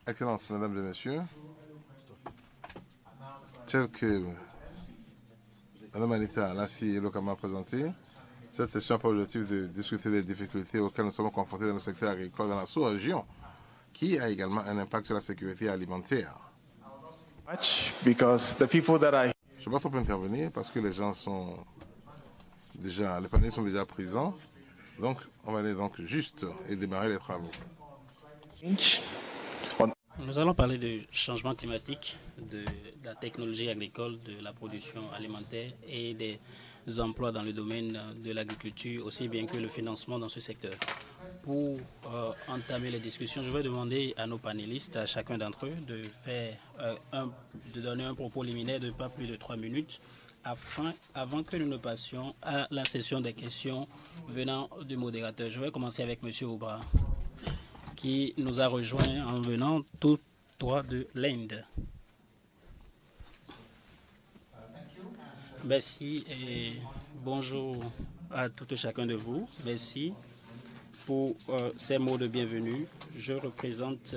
Excellences, Mesdames et Messieurs, tel que Mme Anita Lassi et localement présenté, cette session a pour objectif de discuter des difficultés auxquelles nous sommes confrontés dans le secteur agricole dans la sous-région, qui a également un impact sur la sécurité alimentaire. Je ne vais pas trop intervenir parce que les gens sont déjà, les panélistes sont déjà présents. Donc, on va aller donc juste et démarrer les travaux. Nous allons parler du changement climatique, de la technologie agricole, de la production alimentaire et des emplois dans le domaine de l'agriculture, aussi bien que le financement dans ce secteur. Pour entamer les discussions, je vais demander à nos panélistes, à chacun d'entre eux, de donner un propos liminaire de pas plus de 3 minutes, avant que nous ne passions à la session des questions venant du modérateur. Je vais commencer avec M. Aubra, qui nous a rejoint en venant tous trois de l'Inde. Merci et bonjour à tout et chacun de vous. Merci pour ces mots de bienvenue. Je représente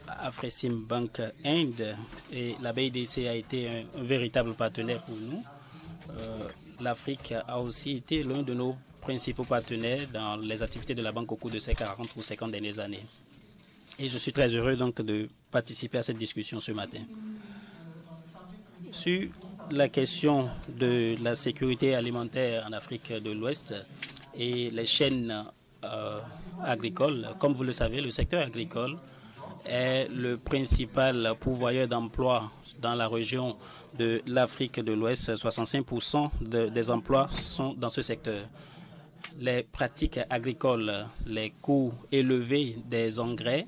Afrexim Bank Inde et la BIDC a été un véritable partenaire pour nous. L'Afrique a aussi été l'un de nos principaux partenaires dans les activités de la banque au cours de ces 40 ou 50 dernières années. Et je suis très heureux donc de participer à cette discussion ce matin. Sur la question de la sécurité alimentaire en Afrique de l'Ouest et les chaînes agricoles, comme vous le savez, le secteur agricole est le principal pourvoyeur d'emplois dans la région de l'Afrique de l'Ouest. 65% des emplois sont dans ce secteur. Les pratiques agricoles, les coûts élevés des engrais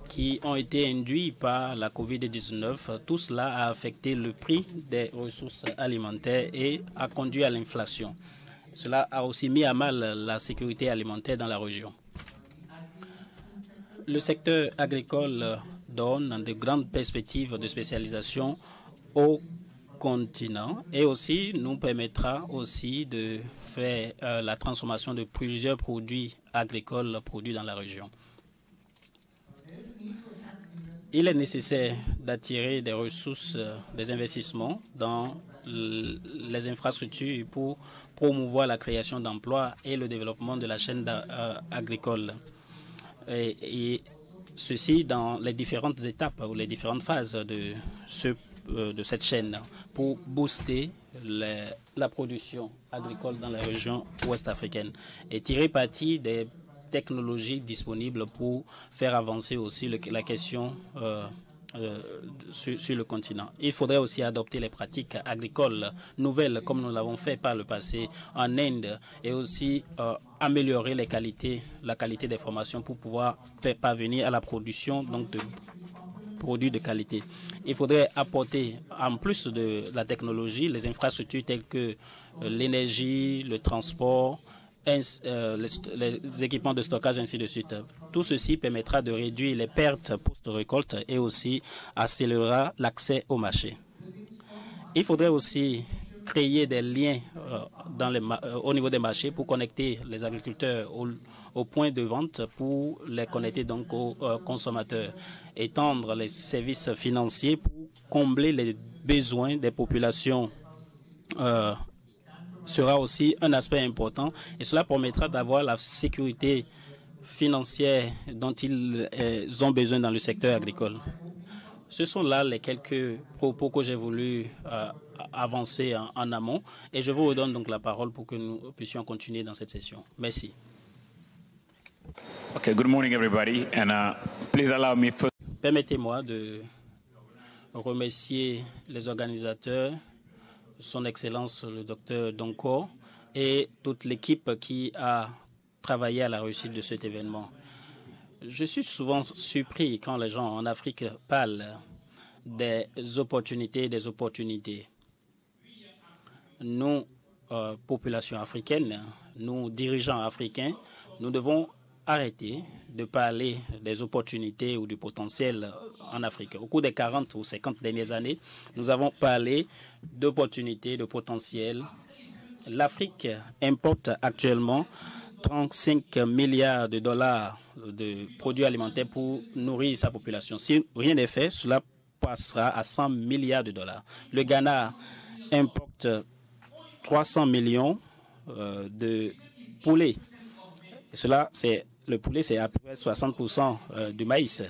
qui ont été induits par la COVID-19, tout cela a affecté le prix des ressources alimentaires et a conduit à l'inflation. Cela a aussi mis à mal la sécurité alimentaire dans la région. Le secteur agricole donne de grandes perspectives de spécialisation au continent et aussi nous permettra aussi de faire la transformation de plusieurs produits agricoles produits dans la région. Il est nécessaire d'attirer des ressources, des investissements dans les infrastructures pour promouvoir la création d'emplois et le développement de la chaîne agricole. Et ceci dans les différentes étapes ou les différentes phases de cette chaîne pour booster la production agricole dans la région ouest africaine et tirer parti des technologies disponibles pour faire avancer aussi la question sur le continent. Il faudrait aussi adopter les pratiques agricoles nouvelles comme nous l'avons fait par le passé en Inde et aussi améliorer la qualité des formations pour pouvoir parvenir à la production donc de produits de qualité. Il faudrait apporter, en plus de la technologie, les infrastructures telles que l'énergie, le transport, les équipements de stockage, ainsi de suite. Tout ceci permettra de réduire les pertes post-récolte et aussi accélérera l'accès au marché. Il faudrait aussi créer des liens au niveau des marchés pour connecter les agriculteurs au point de vente pour les connecter donc aux consommateurs. Étendre les services financiers pour combler les besoins des populations sera aussi un aspect important et cela permettra d'avoir la sécurité financière dont ils ont besoin dans le secteur agricole. Ce sont là les quelques propos que j'ai voulu avancer en amont et je vous redonne donc la parole pour que nous puissions continuer dans cette session. Merci. Okay, good morning everybody and please allow me first. Permettez-moi de remercier les organisateurs, son Excellence le docteur Donko et toute l'équipe qui a travaillé à la réussite de cet événement. Je suis souvent surpris quand les gens en Afrique parlent des opportunités. Nous, population africaine, nous, dirigeants africains, nous devons arrêter de parler des opportunités ou du potentiel en Afrique. Au cours des 40 ou 50 dernières années, nous avons parlé d'opportunités, de potentiel. L'Afrique importe actuellement 35 milliards de dollars de produits alimentaires pour nourrir sa population. Si rien n'est fait, cela passera à 100 milliards de dollars. Le Ghana importe 300 millions de poulets. Le poulet, c'est à peu près 60% du maïs.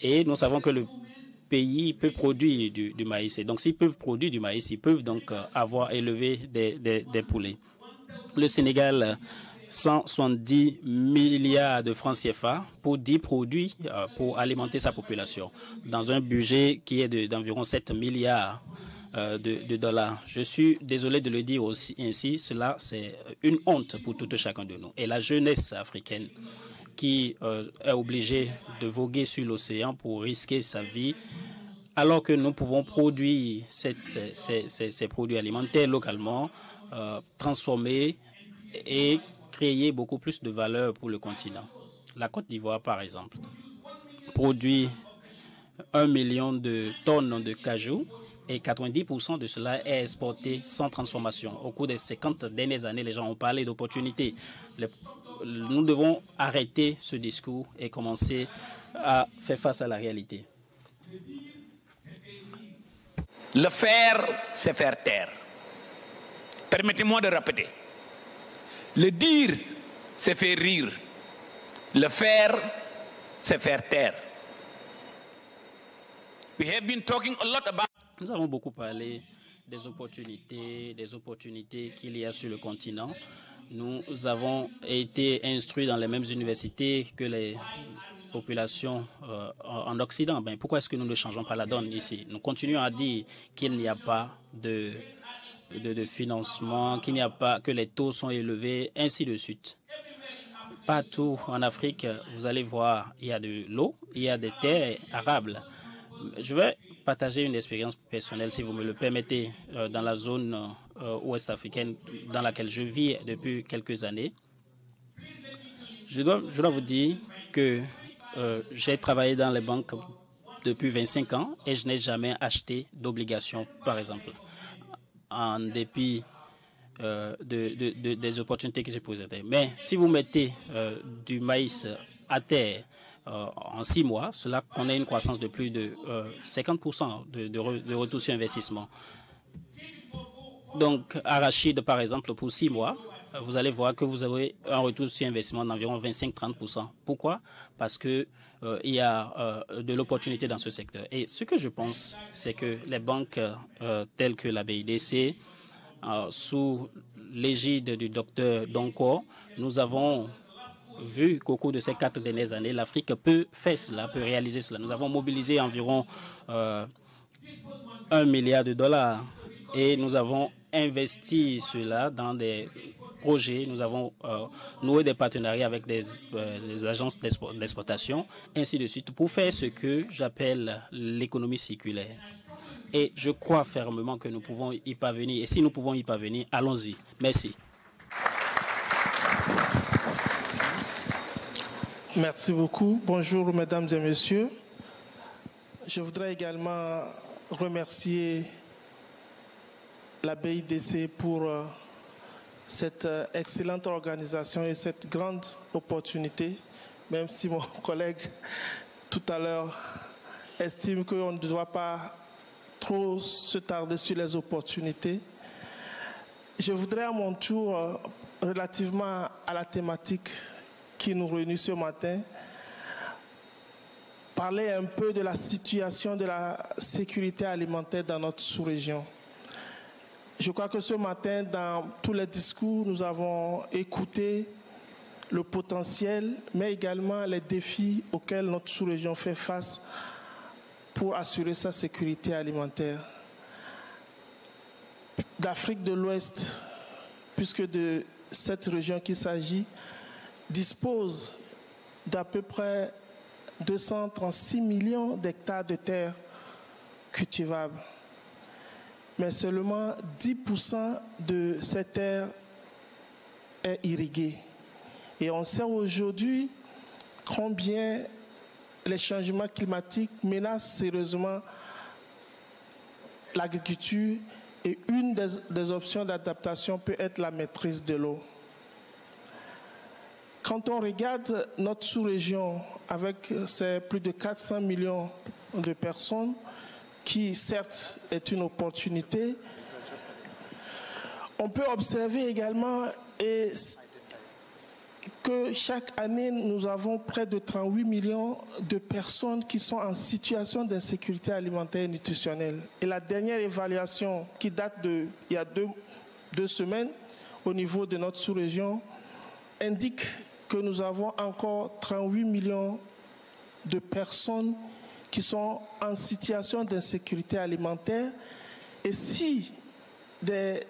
Et nous savons que le pays peut produire du maïs. Et donc, s'ils peuvent produire du maïs, ils peuvent donc avoir élevé des poulets. Le Sénégal, 170 milliards de francs CFA pour 10 produits pour alimenter sa population, dans un budget qui est d'environ 7 milliards de dollars. Je suis désolé de le dire aussi ainsi, cela c'est une honte pour tout chacun de nous. Et la jeunesse africaine qui est obligée de voguer sur l'océan pour risquer sa vie, alors que nous pouvons produire ces produits alimentaires localement, transformer et créer beaucoup plus de valeur pour le continent. La Côte d'Ivoire, par exemple, produit 1 million de tonnes de cajou et 90% de cela est exporté sans transformation. Au cours des 50 dernières années, les gens ont parlé d'opportunités. Nous devons arrêter ce discours et commencer à faire face à la réalité. Le faire, c'est faire taire. Permettez-moi de répéter. Le dire, c'est faire rire. Le faire, c'est faire taire. We have been talking a lot about... Nous avons beaucoup parlé des opportunités qu'il y a sur le continent. Nous avons été instruits dans les mêmes universités que les populations en Occident. Pourquoi est-ce que nous ne changeons pas la donne ici? Nous continuons à dire qu'il n'y a pas de financement, qu'il n'y a pas, que les taux sont élevés, ainsi de suite. Partout en Afrique, vous allez voir, il y a de l'eau, il y a des terres arables. Je vais partager une expérience personnelle, si vous me le permettez, dans la zone ouest africaine dans laquelle je vis depuis quelques années. Je dois vous dire que j'ai travaillé dans les banques depuis 25 ans et je n'ai jamais acheté d'obligations, par exemple, en dépit des opportunités qui se présentaient. Mais si vous mettez du maïs à terre en 6 mois, cela connaît une croissance de plus de 50% de retour sur investissement. Donc, arachide, par exemple, pour 6 mois, vous allez voir que vous aurez un retour sur investissement d'environ 25-30%. Pourquoi? Parce que il y a de l'opportunité dans ce secteur. Et ce que je pense, c'est que les banques telles que la BIDC, sous l'égide du docteur Donkor, nous avons vu qu'au cours de ces 4 dernières années, l'Afrique peut faire cela, peut réaliser cela. Nous avons mobilisé environ 1 milliard de dollars et nous avons investi cela dans des projets. Nous avons noué des partenariats avec des agences d'exportation, ainsi de suite, pour faire ce que j'appelle l'économie circulaire. Et je crois fermement que nous pouvons y parvenir. Et si nous pouvons y parvenir, allons-y. Merci. Merci beaucoup. Bonjour, mesdames et messieurs. Je voudrais également remercier la BIDC pour cette excellente organisation et cette grande opportunité, même si mon collègue tout à l'heure estime qu'on ne doit pas trop se tarder sur les opportunités. Je voudrais à mon tour, relativement à la thématique qui nous réunit ce matin, parler un peu de la situation de la sécurité alimentaire dans notre sous-région. Je crois que ce matin, dans tous les discours, nous avons écouté le potentiel, mais également les défis auxquels notre sous-région fait face pour assurer sa sécurité alimentaire. D'Afrique de l'Ouest, puisque de cette région qu'il s'agit, dispose d'à peu près 236 millions d'hectares de terres cultivables. Mais seulement 10% de ces terres est irriguée. Et on sait aujourd'hui combien les changements climatiques menacent sérieusement l'agriculture et une des options d'adaptation peut être la maîtrise de l'eau. Quand on regarde notre sous-région avec ses plus de 400 millions de personnes, qui certes est une opportunité, on peut observer également que chaque année, nous avons près de 38 millions de personnes qui sont en situation d'insécurité alimentaire et nutritionnelle. Et la dernière évaluation qui date d'il y a deux semaines au niveau de notre sous-région indique que nous avons encore 38 millions de personnes qui sont en situation d'insécurité alimentaire. Et si des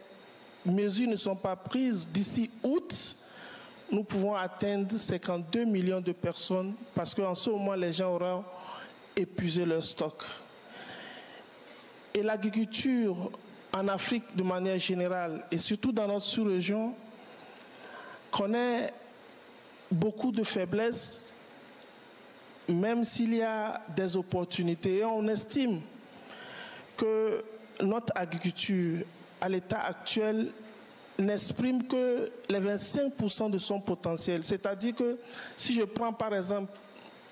mesures ne sont pas prises d'ici août, nous pouvons atteindre 52 millions de personnes parce qu'en ce moment, les gens auront épuisé leur stock. Et l'agriculture en Afrique de manière générale et surtout dans notre sous-région connaît beaucoup de faiblesses, même s'il y a des opportunités. Et on estime que notre agriculture, à l'état actuel, n'exprime que les 25% de son potentiel. C'est-à-dire que si je prends par exemple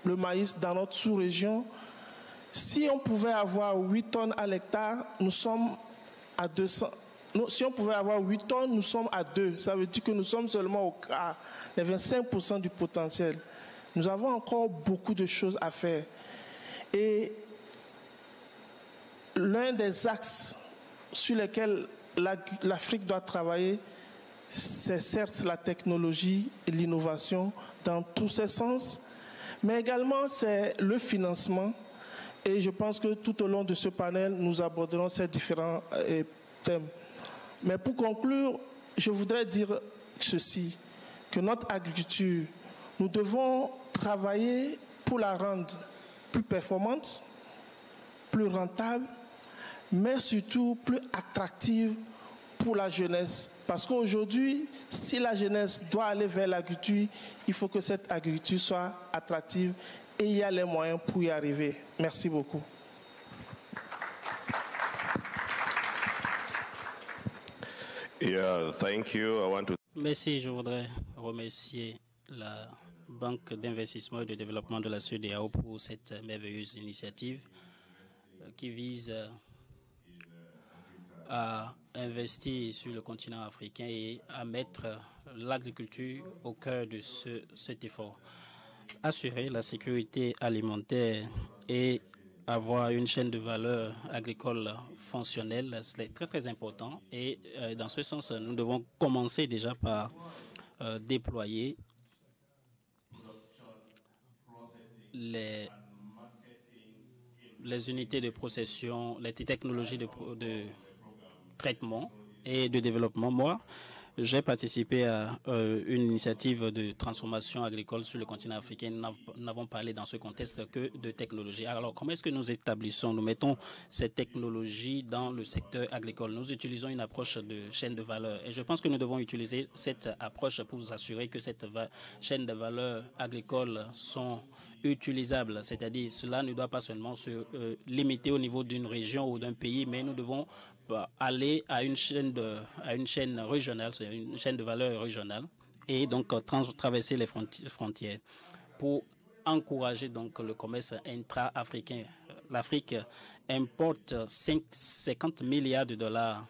le maïs dans notre sous-région, si on pouvait avoir 8 tonnes à l'hectare, nous sommes à 200. Si on pouvait avoir 8 tonnes, nous sommes à 2. Ça veut dire que nous sommes seulement à les 25% du potentiel. Nous avons encore beaucoup de choses à faire. Et l'un des axes sur lesquels l'Afrique doit travailler, c'est certes la technologie et l'innovation dans tous ses sens, mais également c'est le financement. Et je pense que tout au long de ce panel, nous aborderons ces différents thèmes. Mais pour conclure, je voudrais dire ceci, que notre agriculture, nous devons travailler pour la rendre plus performante, plus rentable, mais surtout plus attractive pour la jeunesse. Parce qu'aujourd'hui, si la jeunesse doit aller vers l'agriculture, il faut que cette agriculture soit attractive et il y a les moyens pour y arriver. Merci beaucoup. Yeah, thank you. I want to... Merci, je voudrais remercier la Banque d'investissement et de développement de la CEDEAO pour cette merveilleuse initiative qui vise à investir sur le continent africain et à mettre l'agriculture au cœur de cet effort. Assurer la sécurité alimentaire et avoir une chaîne de valeur agricole fonctionnelle, c'est très très important. Et dans ce sens, nous devons commencer déjà par déployer les unités de procession, les technologies de traitement et de développement. Moi, j'ai participé à une initiative de transformation agricole sur le continent africain. Nous n'avons parlé dans ce contexte que de technologie. Alors, comment est-ce que nous établissons, nous mettons ces technologies dans le secteur agricole? Nous utilisons une approche de chaîne de valeur. Et je pense que nous devons utiliser cette approche pour nous assurer que cette chaîne de valeur agricole sont utilisables. C'est-à-dire, cela ne doit pas seulement se limiter au niveau d'une région ou d'un pays, mais nous devons aller à une chaîne régionale, c'est une chaîne de valeur régionale, et donc traverser les frontières pour encourager donc le commerce intra-africain. L'Afrique importe 50 milliards de dollars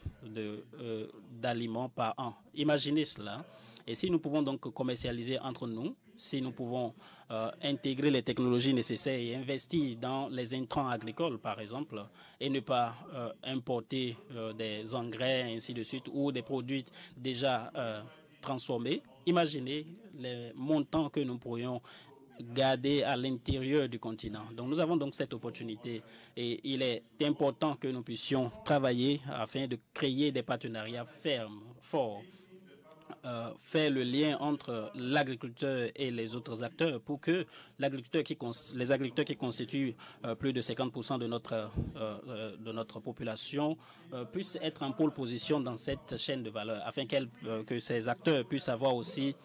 d'aliments par an. Imaginez cela. Et si nous pouvons donc commercialiser entre nous, si nous pouvons intégrer les technologies nécessaires et investir dans les intrants agricoles, par exemple, et ne pas importer des engrais, ainsi de suite, ou des produits déjà transformés, imaginez les montants que nous pourrions garder à l'intérieur du continent. Donc nous avons donc cette opportunité et il est important que nous puissions travailler afin de créer des partenariats fermes, forts, faire le lien entre l'agriculteur et les autres acteurs pour que les agriculteurs qui constituent plus de 50% de notre population puissent être en pôle position dans cette chaîne de valeur afin que ces acteurs puissent avoir aussi,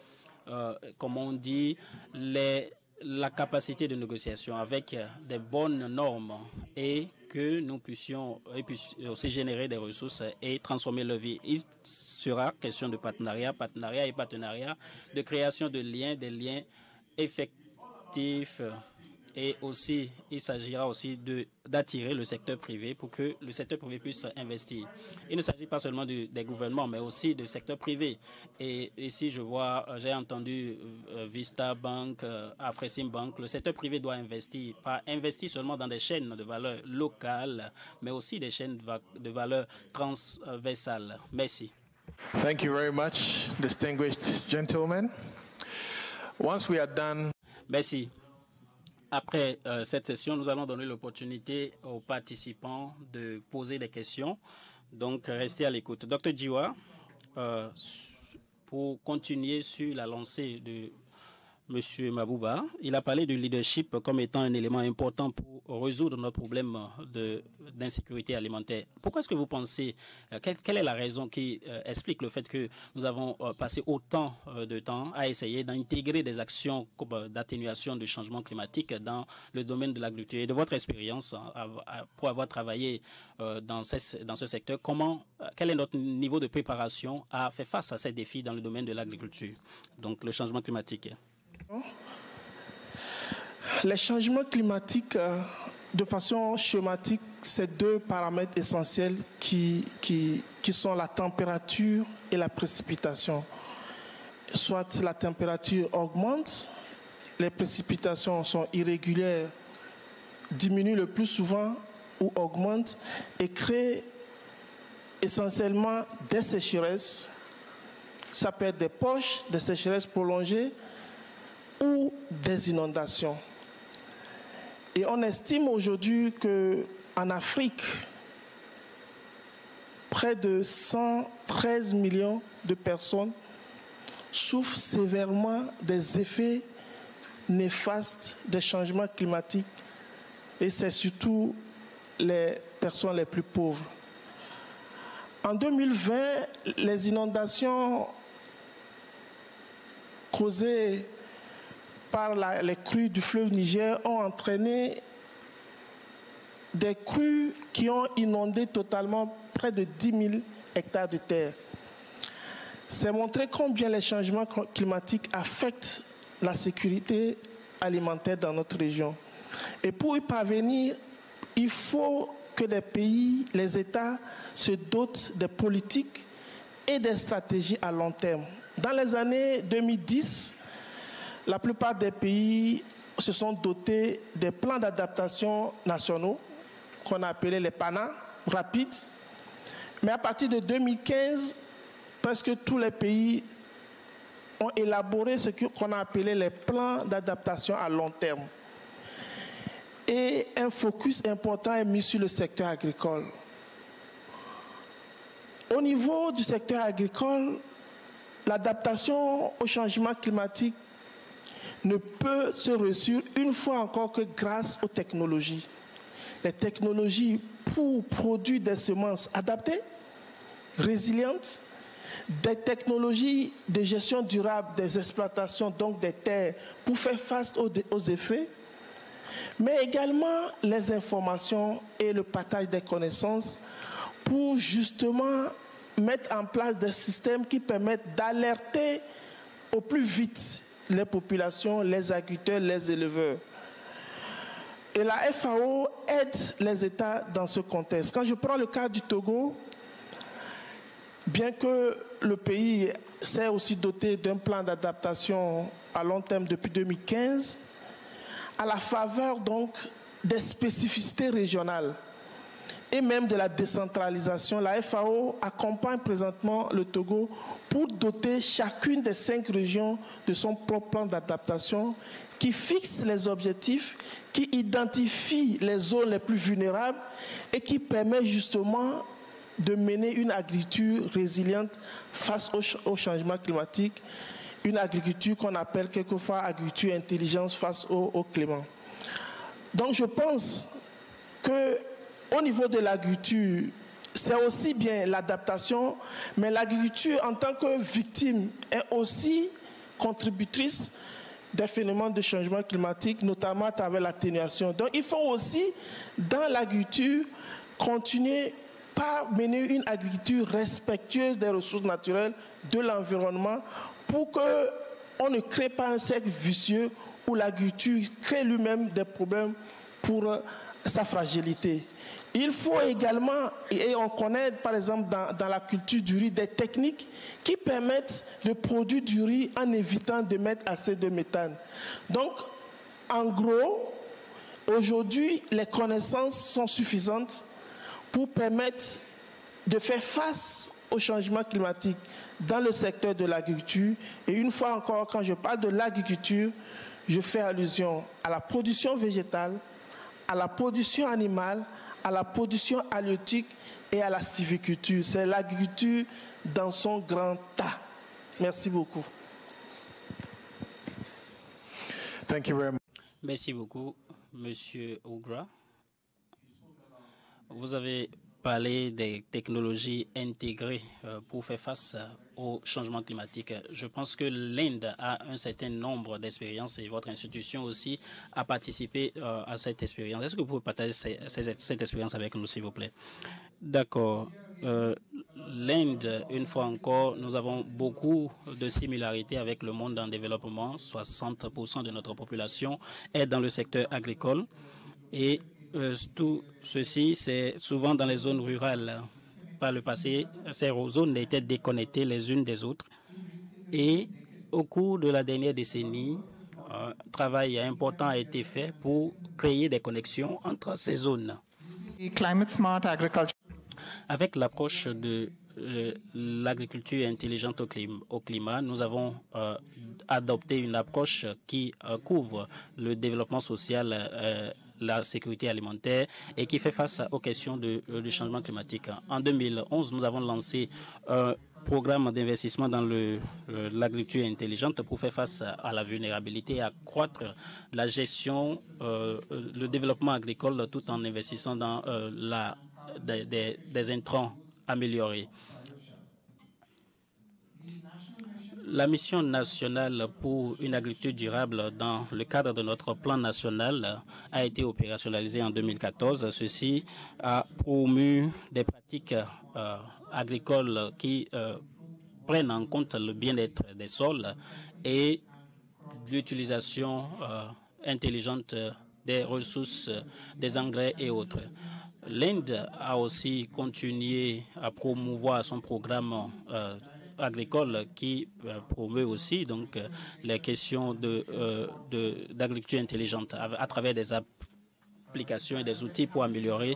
comme on dit, la capacité de négociation avec des bonnes normes et que nous puissions aussi générer des ressources et transformer leur vie. Il sera question de partenariat, de création de liens, des liens effectifs. Et aussi, il s'agira aussi d'attirer le secteur privé pour que le secteur privé puisse investir. Il ne s'agit pas seulement des gouvernements, mais aussi du secteur privé. Et ici, j'ai entendu Vista Bank, Afrexim Bank. Le secteur privé doit investir, pas investir seulement dans des chaînes de valeur locales, mais aussi des chaînes de valeur transversales. Merci. Thank you very much, distinguished gentlemen. Once we are done. Merci. Après cette session, nous allons donner l'opportunité aux participants de poser des questions. Donc, restez à l'écoute. Dr Djiwa, pour continuer sur la lancée de M. Mabouba, il a parlé du leadership comme étant un élément important pour résoudre nos problèmes d'insécurité alimentaire. Pourquoi est-ce que vous pensez, quelle est la raison qui explique le fait que nous avons passé autant de temps à essayer d'intégrer des actions d'atténuation du changement climatique dans le domaine de l'agriculture? Et de votre expérience, pour avoir travaillé dans ce secteur, quel est notre niveau de préparation à faire face à ces défis dans le domaine de l'agriculture, donc le changement climatique? Les changements climatiques, de façon schématique, c'est deux paramètres essentiels qui sont la température et la précipitation. Soit la température augmente, les précipitations sont irrégulières, diminuent le plus souvent ou augmentent et créent essentiellement des sécheresses. Ça peut être des poches, des sécheresses prolongées ou des inondations. Et on estime aujourd'hui qu'en Afrique, près de 113 millions de personnes souffrent sévèrement des effets néfastes des changements climatiques. Et c'est surtout les personnes les plus pauvres. En 2020, les inondations causées par les crues du fleuve Niger ont entraîné des crues qui ont inondé totalement près de 10 000 hectares de terre. C'est montrer combien les changements climatiques affectent la sécurité alimentaire dans notre région. Et pour y parvenir, il faut que les pays, les États se dotent des politiques et des stratégies à long terme. Dans les années 2010, la plupart des pays se sont dotés des plans d'adaptation nationaux qu'on a appelés les PANA, rapides. Mais à partir de 2015, presque tous les pays ont élaboré ce qu'on a appelé les plans d'adaptation à long terme. Et un focus important est mis sur le secteur agricole. Au niveau du secteur agricole, l'adaptation au changement climatique ne peut se réussir une fois encore que grâce aux technologies. Les technologies pour produire des semences adaptées, résilientes, des technologies de gestion durable des exploitations, donc des terres, pour faire face aux effets, mais également les informations et le partage des connaissances pour justement mettre en place des systèmes qui permettent d'alerter au plus vite les populations, les agriculteurs, les éleveurs. Et la FAO aide les États dans ce contexte. Quand je prends le cas du Togo, bien que le pays s'est aussi doté d'un plan d'adaptation à long terme depuis 2015, à la faveur donc des spécificités régionales et même de la décentralisation, la FAO accompagne présentement le Togo pour doter chacune des 5 régions de son propre plan d'adaptation qui fixe les objectifs, qui identifie les zones les plus vulnérables et qui permet justement de mener une agriculture résiliente face au changement climatique, une agriculture qu'on appelle quelquefois agriculture intelligence face au climat. Donc je pense que au niveau de l'agriculture, c'est aussi bien l'adaptation, mais l'agriculture en tant que victime est aussi contributrice des phénomènes de changement climatique, notamment à travers l'atténuation. Donc, il faut aussi, dans l'agriculture, continuer par mener une agriculture respectueuse des ressources naturelles, de l'environnement, pour qu'on ne crée pas un cercle vicieux où l'agriculture crée lui-même des problèmes pour sa fragilité. Il faut également, et on connaît par exemple dans la culture du riz, des techniques qui permettent de produire du riz en évitant de mettre assez de méthane. Donc, en gros, aujourd'hui, les connaissances sont suffisantes pour permettre de faire face au changement climatique dans le secteur de l'agriculture. Et une fois encore, quand je parle de l'agriculture, je fais allusion à la production végétale, à la production animale, à la production halieutique et à la sylviculture. C'est l'agriculture dans son grand tas. Merci beaucoup. Thank you very much. Merci beaucoup, Monsieur Ougra. Vous avez parlé des technologies intégrées pour faire face au changement climatique. Je pense que l'Inde a un certain nombre d'expériences et votre institution aussi a participé à cette expérience. Est-ce que vous pouvez partager cette expérience avec nous, s'il vous plaît? D'accord. L'Inde, une fois encore, nous avons beaucoup de similarités avec le monde en développement. 60% de notre population est dans le secteur agricole et tout ceci, c'est souvent dans les zones rurales. Par le passé, ces zones étaient déconnectées les unes des autres. Et au cours de la dernière décennie, un travail important a été fait pour créer des connexions entre ces zones. Climate smart agriculture. Avec l'approche de l'agriculture intelligente au climat, nous avons adopté une approche qui couvre le développement social, la sécurité alimentaire et qui fait face aux questions du changement climatique. En 2011, nous avons lancé un programme d'investissement dans l'agriculture intelligente pour faire face à la vulnérabilité et accroître la gestion, le développement agricole tout en investissant dans des intrants améliorés. La mission nationale pour une agriculture durable dans le cadre de notre plan national a été opérationnalisée en 2014. Ceci a promu des pratiques agricoles qui prennent en compte le bien-être des sols et l'utilisation intelligente des ressources, des engrais et autres. L'Inde a aussi continué à promouvoir son programme agricole qui promeut aussi donc les questions d'agriculture intelligente à travers des applications et des outils pour améliorer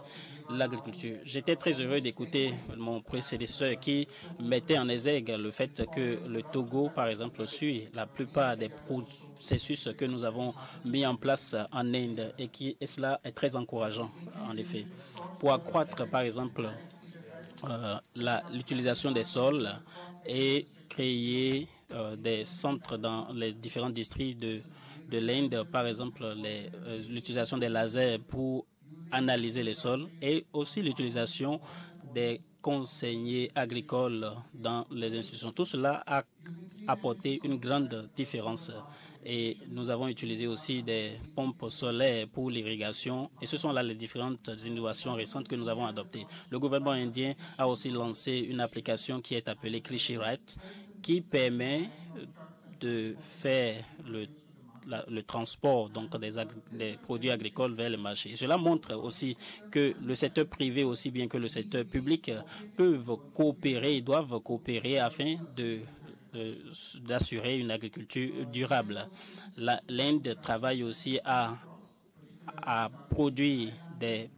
l'agriculture. J'étais très heureux d'écouter mon prédécesseur qui mettait en exergue le fait que le Togo, par exemple, suit la plupart des processus que nous avons mis en place en Inde et cela est très encourageant, en effet. Pour accroître, par exemple, l'utilisation des sols et créer des centres dans les différents districts de l'Inde, par exemple l'utilisation des lasers pour analyser les sols et aussi l'utilisation des conseillers agricoles dans les institutions. Tout cela a apporté une grande différence. Et nous avons utilisé aussi des pompes solaires pour l'irrigation. Et ce sont là les différentes innovations récentes que nous avons adoptées. Le gouvernement indien a aussi lancé une application qui est appelée Krishi Rite, qui permet de faire le transport donc des produits agricoles vers le marché. Cela montre aussi que le secteur privé, aussi bien que le secteur public, peuvent coopérer et doivent coopérer afin d'assurer une agriculture durable. L'Inde travaille aussi à produire des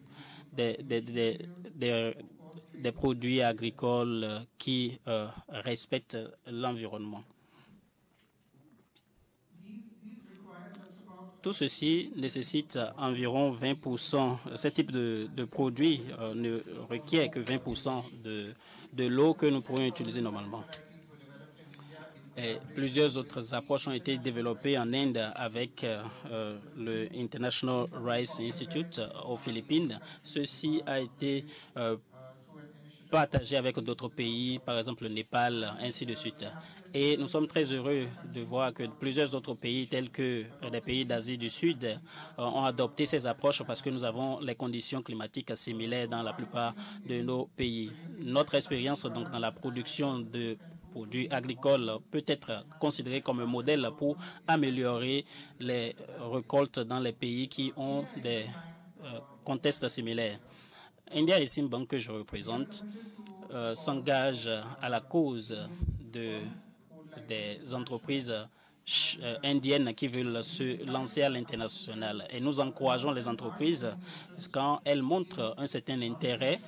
produits agricoles qui respectent l'environnement. Tout ceci nécessite environ 20%. Ce type de produit ne requiert que 20% de l'eau que nous pourrions utiliser normalement. Et plusieurs autres approches ont été développées en Inde avec le International Rice Institute aux Philippines. Ceci a été partager avec d'autres pays, par exemple le Népal, ainsi de suite. Et nous sommes très heureux de voir que plusieurs autres pays, tels que des pays d'Asie du Sud, ont adopté ces approches parce que nous avons les conditions climatiques similaires dans la plupart de nos pays. Notre expérience donc dans la production de produits agricoles peut être considérée comme un modèle pour améliorer les récoltes dans les pays qui ont des contextes similaires. India Exim Bank, que je représente, s'engage à la cause des entreprises indiennes qui veulent se lancer à l'international. Et nous encourageons les entreprises quand elles montrent un certain intérêt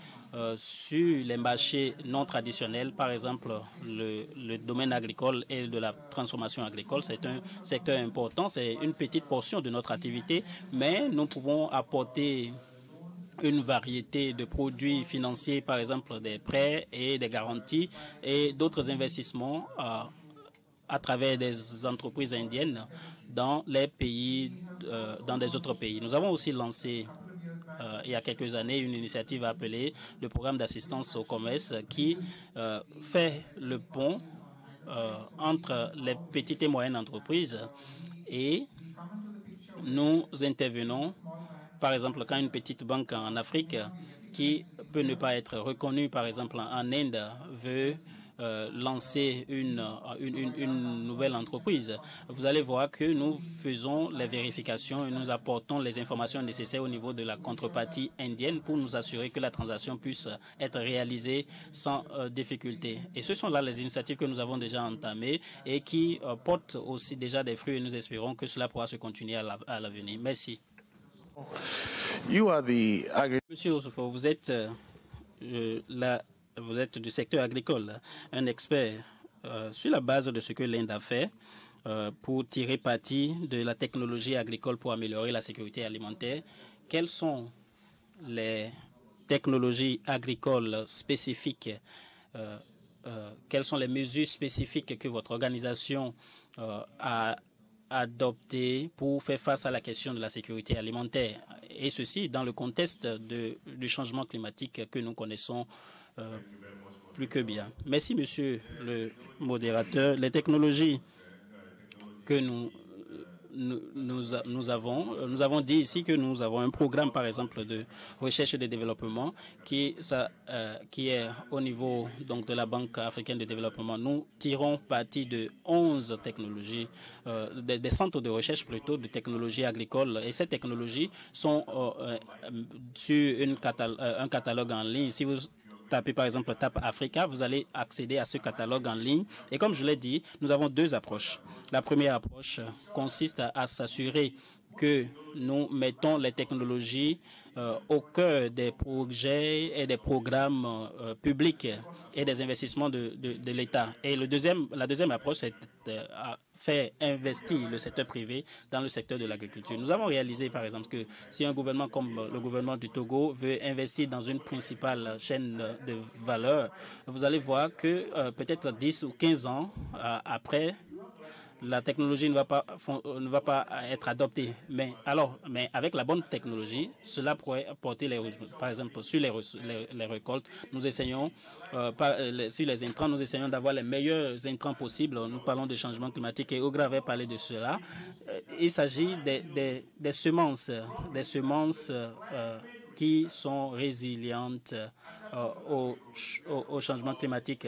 sur les marchés non traditionnels, par exemple le domaine agricole et de la transformation agricole. C'est un secteur important, c'est une petite portion de notre activité, mais nous pouvons apporter une variété de produits financiers, par exemple des prêts et des garanties et d'autres investissements à travers des entreprises indiennes dans les pays, dans des autres pays. Nous avons aussi lancé il y a quelques années une initiative appelée le programme d'assistance au commerce qui fait le pont entre les petites et moyennes entreprises et nous intervenons, par exemple, quand une petite banque en Afrique qui peut ne pas être reconnue, par exemple en Inde, veut lancer une nouvelle entreprise, vous allez voir que nous faisons les vérifications et nous apportons les informations nécessaires au niveau de la contrepartie indienne pour nous assurer que la transaction puisse être réalisée sans difficulté. Et ce sont là les initiatives que nous avons déjà entamées et qui portent aussi déjà des fruits et nous espérons que cela pourra se continuer à l'avenir. Merci. Monsieur Oussoufo, vous êtes vous êtes du secteur agricole, un expert sur la base de ce que l'Inde a fait pour tirer parti de la technologie agricole pour améliorer la sécurité alimentaire. Quelles sont les technologies agricoles spécifiques, quelles sont les mesures spécifiques que votre organisation a adoptées pour faire face à la question de la sécurité alimentaire, et ceci dans le contexte du changement climatique que nous connaissons plus que bien. Merci, monsieur le modérateur. Les technologies que nous avons dit ici que nous avons un programme, par exemple, de recherche et de développement qui est au niveau donc, de la Banque africaine de développement. Nous tirons parti de 11 technologies, des centres de recherche plutôt de technologies agricoles. Et ces technologies sont sur un catalogue en ligne. Si vous tapez par exemple TAP Africa, vous allez accéder à ce catalogue en ligne. Et comme je l'ai dit, nous avons deux approches. La première approche consiste à s'assurer que nous mettons les technologies au cœur des projets et des programmes publics et des investissements de l'État. Et la deuxième approche, c'est faire investir le secteur privé dans le secteur de l'agriculture. Nous avons réalisé, par exemple, que si un gouvernement comme le gouvernement du Togo veut investir dans une principale chaîne de valeur, vous allez voir que peut-être 10 ou 15 ans après, la technologie ne va pas être adoptée. Mais avec la bonne technologie, cela pourrait porter les résultats. Par exemple, sur les récoltes, nous essayons, sur les intrants, nous essayons d'avoir les meilleurs intrants possibles. Nous parlons de changement climatique et Ogra avait parlé de cela. Il s'agit des semences qui sont résilientes au changement climatique.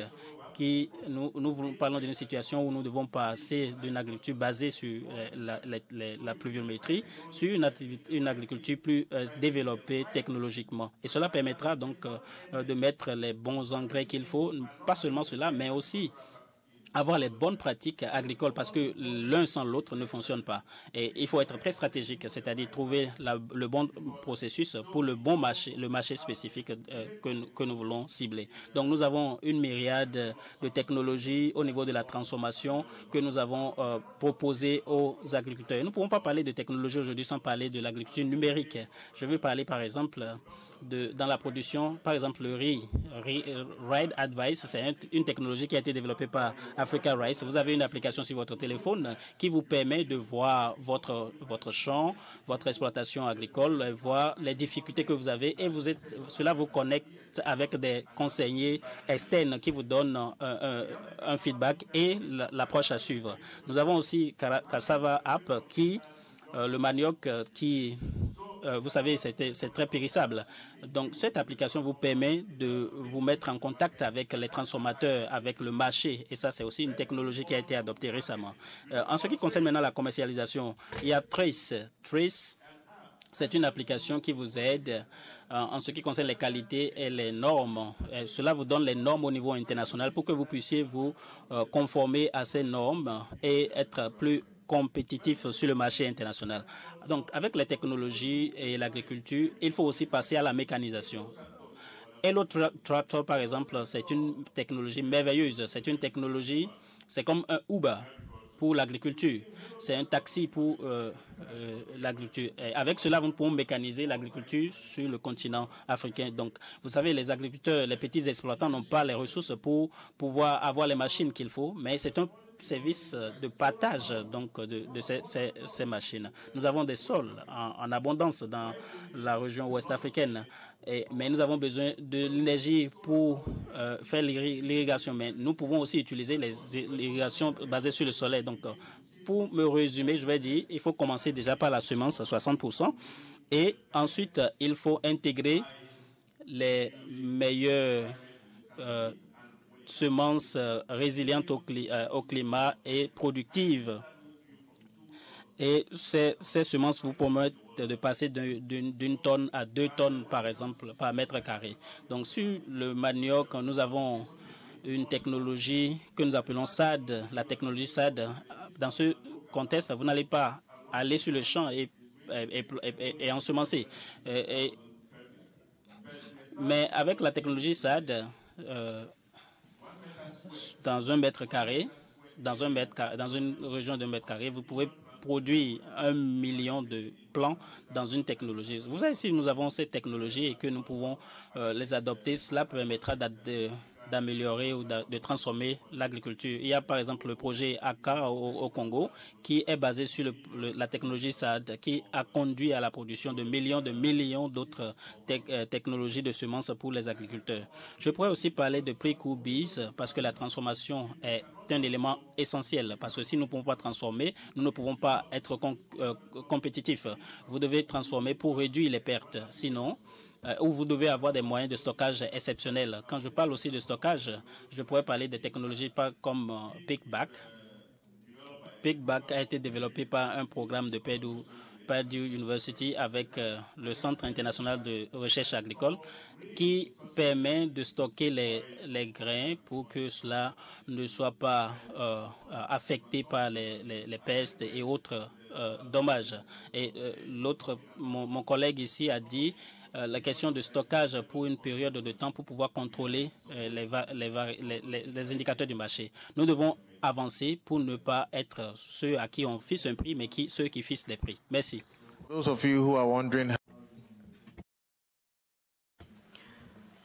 Nous parlons d'une situation où nous devons passer d'une agriculture basée sur la pluviométrie sur une agriculture plus développée technologiquement. Et cela permettra donc de mettre les bons engrais qu'il faut, pas seulement cela, mais aussi avoir les bonnes pratiques agricoles parce que l'un sans l'autre ne fonctionne pas. Et il faut être très stratégique, c'est-à-dire trouver le bon processus pour le bon marché, le marché spécifique que nous voulons cibler. Donc nous avons une myriade de technologies au niveau de la transformation que nous avons proposées aux agriculteurs. Et nous ne pouvons pas parler de technologie aujourd'hui sans parler de l'agriculture numérique. Je veux parler par exemple dans la production, par exemple le riz, Ride Advice, c'est une technologie qui a été développée par Africa Rice. Vous avez une application sur votre téléphone qui vous permet de voir votre champ, votre exploitation agricole, voir les difficultés que vous avez et cela vous connecte avec des conseillers externes qui vous donnent un feedback et l'approche à suivre. Nous avons aussi Cassava App qui, le manioc qui... vous savez, c'est très périssable. Donc, cette application vous permet de vous mettre en contact avec les transformateurs, avec le marché. Et ça, c'est aussi une technologie qui a été adoptée récemment. En ce qui concerne maintenant la commercialisation, il y a Trace. Trace, c'est une application qui vous aide en ce qui concerne les qualités et les normes. Cela vous donne les normes au niveau international pour que vous puissiez vous conformer à ces normes et être plus compétitif sur le marché international. Donc, avec les technologies et l'agriculture, il faut aussi passer à la mécanisation. Hello Tractor, par exemple, c'est une technologie merveilleuse. C'est une technologie, c'est comme un Uber pour l'agriculture. C'est un taxi pour l'agriculture. Avec cela, nous pouvons mécaniser l'agriculture sur le continent africain. Donc, vous savez, les agriculteurs, les petits exploitants n'ont pas les ressources pour pouvoir avoir les machines qu'il faut, mais c'est un service de partage donc de ces machines. Nous avons des sols en abondance dans la région ouest africaine, mais nous avons besoin de l'énergie pour faire l'irrigation. Mais nous pouvons aussi utiliser l'irrigation basée sur le soleil. Donc, pour me résumer, je vais dire, il faut commencer déjà par la semence à 60%, et ensuite il faut intégrer les meilleurs semences résilientes au climat et productives. Et ces semences vous permettent de passer d'une tonne à 2 tonnes, par exemple, par mètre carré. Donc, sur le manioc, nous avons une technologie que nous appelons SAD, la technologie SAD. Dans ce contexte, vous n'allez pas aller sur le champ et ensemencer. Mais avec la technologie SAD, dans un mètre carré, dans une région de mètre carré, vous pouvez produire 1 million de plants dans une technologie. Vous savez, si nous avons cette technologie et que nous pouvons les adopter, cela permettra d'améliorer ou de transformer l'agriculture. Il y a par exemple le projet ACA au Congo qui est basé sur la technologie SAD qui a conduit à la production de millions d'autres technologies de semences pour les agriculteurs. Je pourrais aussi parler de pre-coup-bis parce que la transformation est un élément essentiel parce que si nous ne pouvons pas transformer, nous ne pouvons pas être compétitifs. Vous devez transformer pour réduire les pertes. Sinon, où vous devez avoir des moyens de stockage exceptionnels. Quand je parle aussi de stockage, je pourrais parler des technologies comme Pickback. Pickback a été développé par un programme de Purdue University avec le Centre international de recherche agricole qui permet de stocker les grains pour que cela ne soit pas affecté par les pestes et autres dommages. Et mon collègue ici a dit la question de stockage pour une période de temps pour pouvoir contrôler les indicateurs du marché. Nous devons avancer pour ne pas être ceux à qui on fixe un prix, mais ceux qui fixent les prix. Merci.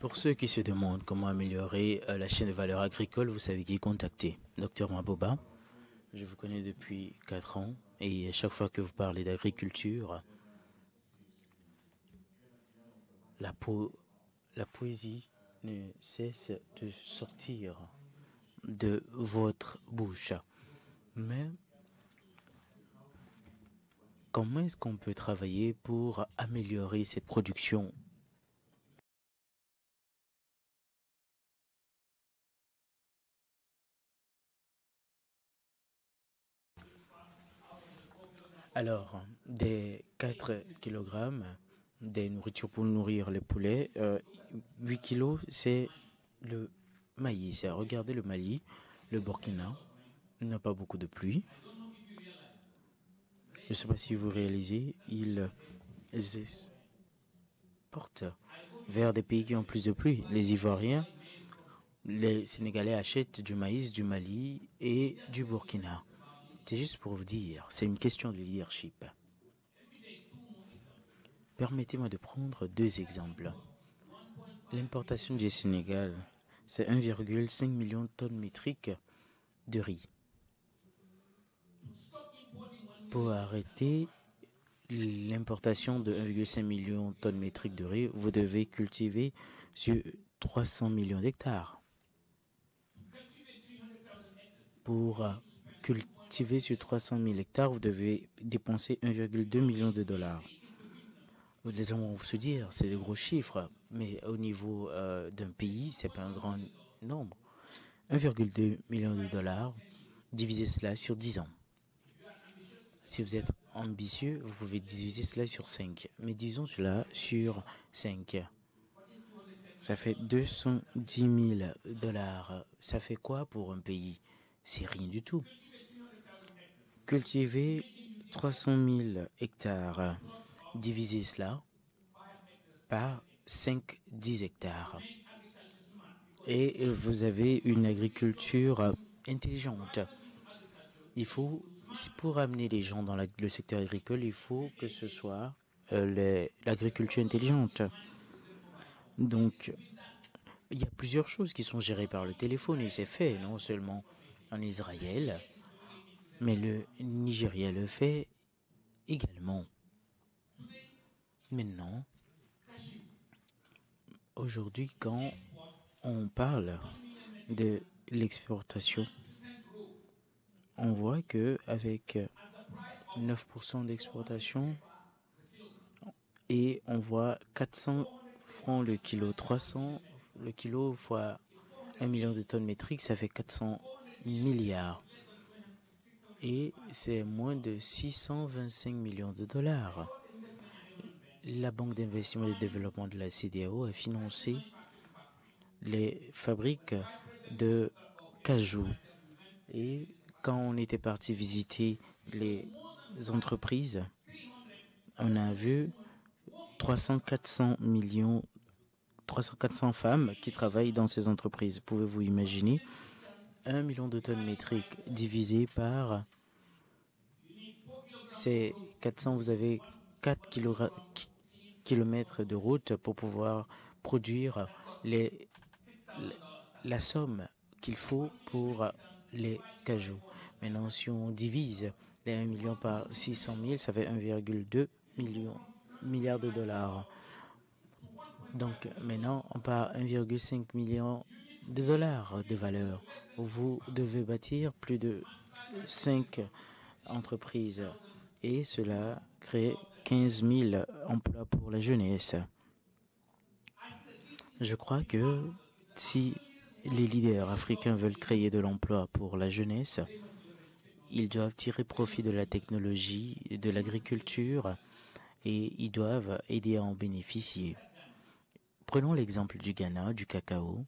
Pour ceux qui se demandent comment améliorer la chaîne de valeur agricole, vous savez qui contacter. Docteur Maboba, je vous connais depuis 4 ans et à chaque fois que vous parlez d'agriculture, la poésie ne cesse de sortir de votre bouche. Mais comment est-ce qu'on peut travailler pour améliorer cette production ? Alors, des 4 kg des nourritures pour nourrir les poulets, 8 kilos, c'est le maïs. Regardez le Mali, le Burkina, n'a pas beaucoup de pluie. Je ne sais pas si vous réalisez, ils exportent vers des pays qui ont plus de pluie. Les Ivoiriens, les Sénégalais achètent du maïs du Mali et du Burkina. C'est juste pour vous dire, c'est une question de leadership. Permettez-moi de prendre deux exemples. L'importation du Sénégal, c'est 1,5 million de tonnes métriques de riz. Pour arrêter l'importation de 1,5 million de tonnes métriques de riz, vous devez cultiver sur 300 millions d'hectares. Pour cultiver sur 300 000 hectares, vous devez dépenser 1,2 million de dollars. Vous allez se dire, c'est de gros chiffres, mais au niveau d'un pays, ce n'est pas un grand nombre. 1,2 million de dollars, divisez cela sur 10 ans. Si vous êtes ambitieux, vous pouvez diviser cela sur 5. Mais disons cela sur 5. Ça fait 210 000 dollars. Ça fait quoi pour un pays? C'est rien du tout. Cultiver 300 000 hectares, divisez cela par 5-10 hectares. Et vous avez une agriculture intelligente. Il faut, pour amener les gens dans le secteur agricole, il faut que ce soit l'agriculture intelligente. Donc, il y a plusieurs choses qui sont gérées par le téléphone et c'est fait non seulement en Israël, mais le Nigeria le fait également. Maintenant, aujourd'hui, quand on parle de l'exportation, on voit qu'avec 9% d'exportation et on voit 400 francs le kilo, 300 le kilo fois 1 million de tonnes métriques, ça fait 400 milliards. Et c'est moins de 625 millions de dollars. La Banque d'investissement et de développement de la CEDEAO a financé les fabriques de cajou. Et quand on était parti visiter les entreprises, on a vu 300-400 femmes qui travaillent dans ces entreprises. Pouvez-vous imaginer 1 million de tonnes métriques divisé par ces 400, vous avez 4 kilomètres de route pour pouvoir produire la somme qu'il faut pour les cajous. Maintenant, si on divise les 1 million par 600 000, ça fait 1,2 milliard de dollars. Donc maintenant, on part 1,5 million de dollars de valeur. Vous devez bâtir plus de 5 entreprises et cela crée 15 000 emplois pour la jeunesse. Je crois que si les leaders africains veulent créer de l'emploi pour la jeunesse, ils doivent tirer profit de la technologie, de l'agriculture et ils doivent aider à en bénéficier. Prenons l'exemple du Ghana, du cacao.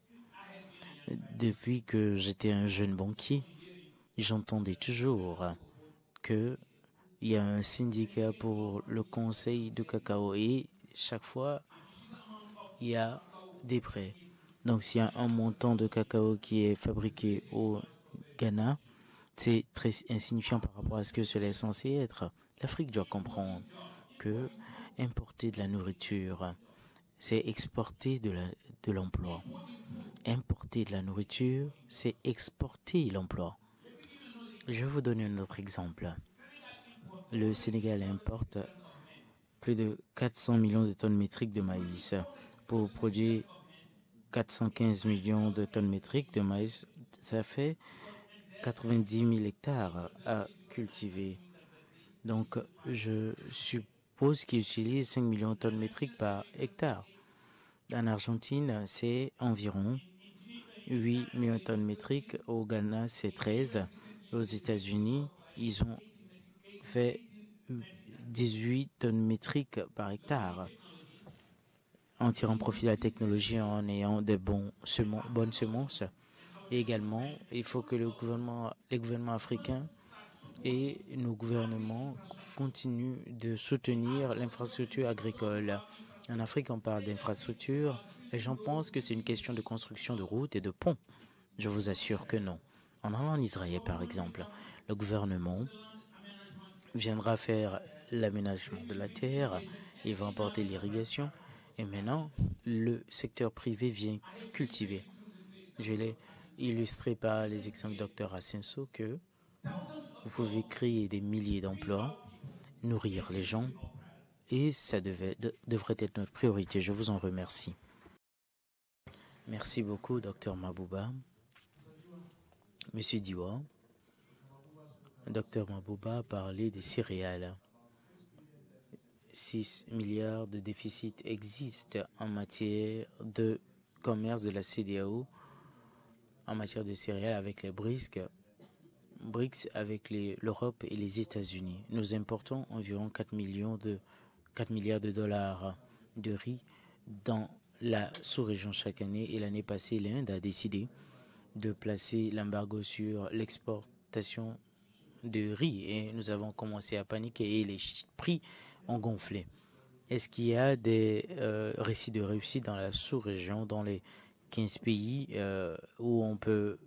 Depuis que j'étais un jeune banquier, j'entendais toujours qu'il y a un syndicat pour le conseil du cacao et chaque fois, il y a des prêts. Donc, s'il y a un montant de cacao qui est fabriqué au Ghana, c'est très insignifiant par rapport à ce que cela est censé être. L'Afrique doit comprendre que importer de la nourriture, c'est exporter de l'emploi. Importer de la nourriture, c'est exporter l'emploi. Je vais vous donner un autre exemple. Le Sénégal importe plus de 400 millions de tonnes métriques de maïs. Pour produire 415 millions de tonnes métriques de maïs, ça fait 90 000 hectares à cultiver. Donc, je suppose qu'ils utilisent 5 millions de tonnes métriques par hectare. En Argentine, c'est environ 8 millions de tonnes métriques. Au Ghana, c'est 13. Aux États-Unis, ils ont fait 18 tonnes métriques par hectare. En tirant profit de la technologie, en ayant de bonnes semences. Et également, il faut que les gouvernements africains et nos gouvernements continuent de soutenir l'infrastructure agricole. En Afrique, on parle d'infrastructure. Les gens pensent que c'est une question de construction de routes et de ponts. Je vous assure que non. En allant en Israël, par exemple, le gouvernement viendra faire l'aménagement de la terre il va emporter l'irrigation. Et maintenant, le secteur privé vient cultiver. Je l'ai illustré par les exemples du Dr Asenso que vous pouvez créer des milliers d'emplois, nourrir les gens, et ça devrait être notre priorité. Je vous en remercie. Merci beaucoup, Dr Mabouba. Monsieur Diwa, Dr Mabouba a parlé des céréales. 6 milliards de déficit existent en matière de commerce de la CEDEAO, en matière de céréales avec les BRICS avec l'Europe et les États-Unis. Nous importons environ 4 milliards de dollars de riz dans la sous-région chaque année. Et l'année passée, l'Inde a décidé de placer l'embargo sur l'exportation de riz. Et nous avons commencé à paniquer et les prix ont gonflé. Est-ce qu'il y a des récits de réussite dans la sous-région, dans les 15 pays où on peut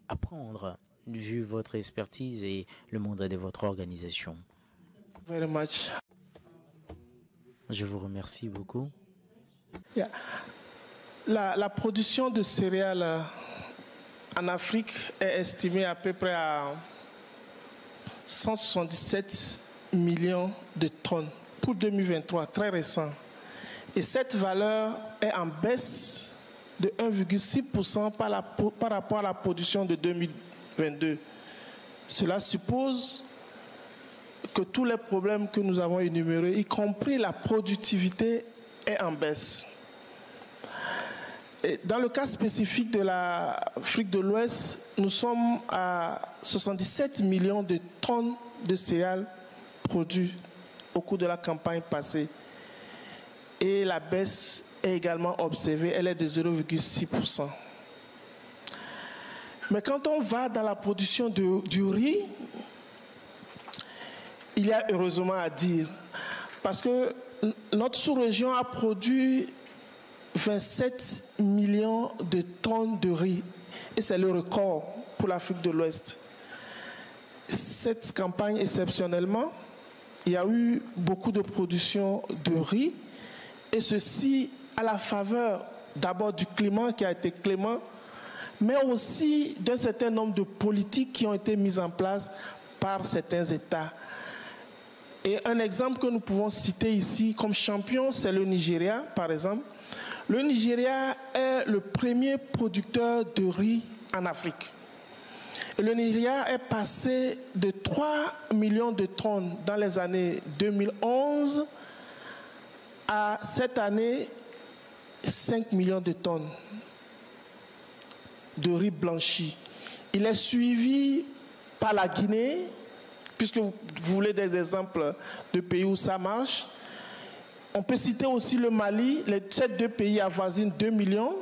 apprendre, vu votre expertise et le mandat de votre organisation? Very much. Je vous remercie beaucoup. Yeah. La production de céréales en Afrique est estimée à peu près à 177 millions de tonnes pour 2023, très récent. Et cette valeur est en baisse de 1,6% par rapport à la production de 2022. Cela suppose que tous les problèmes que nous avons énumérés, y compris la productivité, est en baisse. Et dans le cas spécifique de l'Afrique de l'Ouest, nous sommes à 77 millions de tonnes de céréales produites au cours de la campagne passée. Et la baisse est également observée, elle est de 0,6%. Mais quand on va dans la production du riz, il y a heureusement à dire, parce que notre sous-région a produit 27 millions de tonnes de riz, et c'est le record pour l'Afrique de l'Ouest. Cette campagne, exceptionnellement, il y a eu beaucoup de production de riz, et ceci à la faveur d'abord du climat qui a été clément, mais aussi d'un certain nombre de politiques qui ont été mises en place par certains États. Et un exemple que nous pouvons citer ici comme champion, c'est le Nigeria, par exemple. Le Nigeria est le premier producteur de riz en Afrique. Et le Nigeria est passé de 3 millions de tonnes dans les années 2011 à cette année 5 millions de tonnes de riz blanchi. Il est suivi par la Guinée, puisque vous voulez des exemples de pays où ça marche. On peut citer aussi le Mali, ces deux pays avoisinent 2 millions.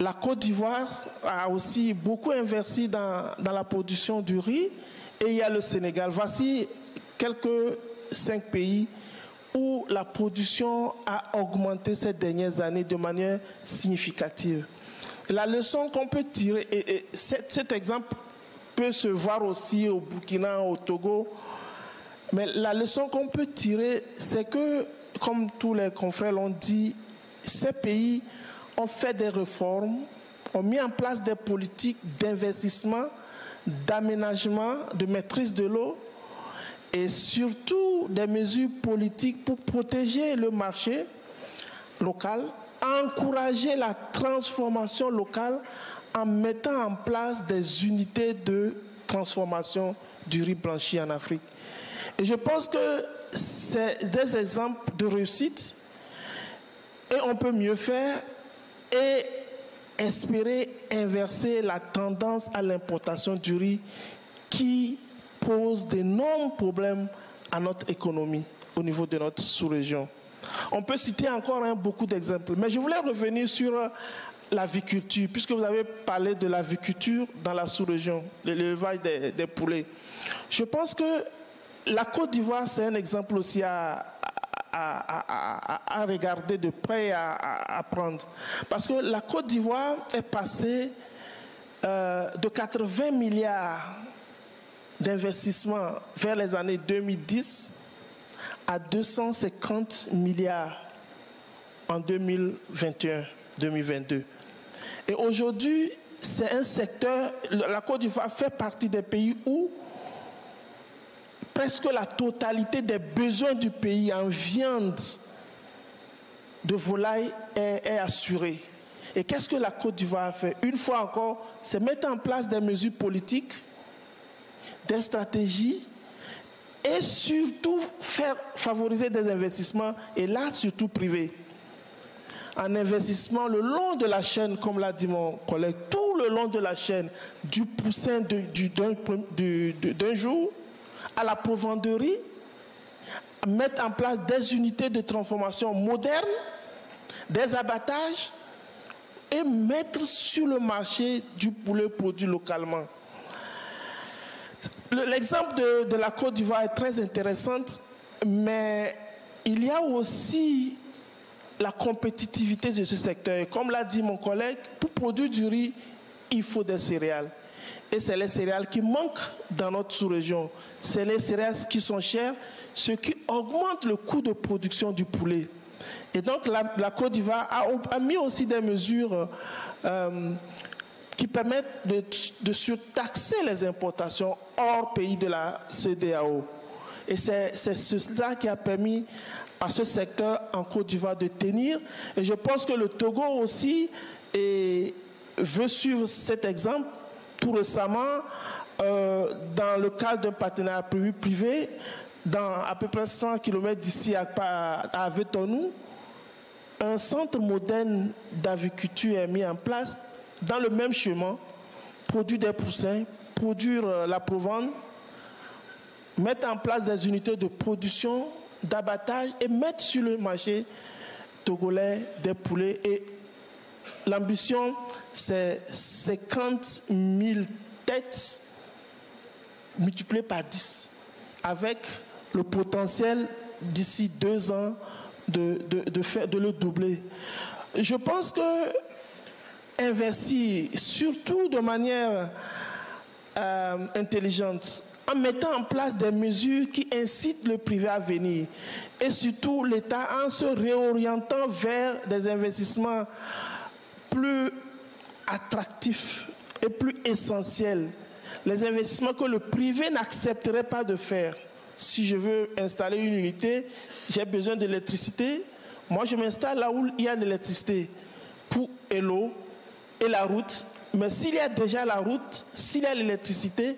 La Côte d'Ivoire a aussi beaucoup investi dans la production du riz. Et il y a le Sénégal. Voici quelques 5 pays où la production a augmenté ces dernières années de manière significative. La leçon qu'on peut tirer, et cet exemple peut se voir aussi au Burkina, au Togo, mais la leçon qu'on peut tirer, c'est que, comme tous les confrères l'ont dit, ces pays ont fait des réformes, ont mis en place des politiques d'investissement, d'aménagement, de maîtrise de l'eau, et surtout des mesures politiques pour protéger le marché local, encourager la transformation locale en mettant en place des unités de transformation du riz blanchi en Afrique. Et je pense que c'est des exemples de réussite et on peut mieux faire et espérer inverser la tendance à l'importation du riz qui pose d'énormes problèmes à notre économie au niveau de notre sous-région. On peut citer encore beaucoup d'exemples, mais je voulais revenir sur l'aviculture, puisque vous avez parlé de l'aviculture dans la sous-région, l'élevage des poulets. Je pense que la Côte d'Ivoire, c'est un exemple aussi à regarder de près et à prendre. Parce que la Côte d'Ivoire est passée de 80 milliards d'investissements vers les années 2010 à 250 milliards en 2021-2022. Et aujourd'hui, c'est un secteur, la Côte d'Ivoire fait partie des pays où presque la totalité des besoins du pays en viande de volaille est assurée. Et qu'est-ce que la Côte d'Ivoire a fait? Une fois encore, c'est mettre en place des mesures politiques, des stratégies et surtout favoriser des investissements, et là surtout privés. Un investissement le long de la chaîne, comme l'a dit mon collègue, tout le long de la chaîne, du poussin d'un jour à la provendeurie, mettre en place des unités de transformation modernes, des abattages et mettre sur le marché du poulet produit localement. L'exemple de la Côte d'Ivoire est très intéressant, mais il y a aussi la compétitivité de ce secteur. Et comme l'a dit mon collègue, pour produire du riz, il faut des céréales. Et c'est les céréales qui manquent dans notre sous-région. C'est les céréales qui sont chères, ce qui augmente le coût de production du poulet. Et donc la Côte d'Ivoire a mis aussi des mesures qui permettent de surtaxer les importations hors pays de la CEDEAO. Et c'est cela qui a permis à ce secteur en Côte d'Ivoire de tenir. Et je pense que le Togo aussi veut suivre cet exemple. Tout récemment, dans le cadre d'un partenariat privé, dans à peu près 100 km d'ici à Avetonou, un centre moderne d'aviculture est mis en place dans le même chemin, produire des poussins, produire la provende, mettre en place des unités de production, d'abattage et mettre sur le marché togolais des poulets. Et l'ambition, c'est 50 000 têtes multipliées par 10, avec le potentiel d'ici 2 ans de le doubler. Je pense que investir, surtout de manière intelligente, en mettant en place des mesures qui incitent le privé à venir, et surtout l'État en se réorientant vers des investissements plus attractifs et plus essentiels, les investissements que le privé n'accepterait pas de faire. Si je veux installer une unité, j'ai besoin d'électricité. Moi, je m'installe là où il y a de l'électricité et l'eau et la route. Mais s'il y a déjà la route, s'il y a l'électricité,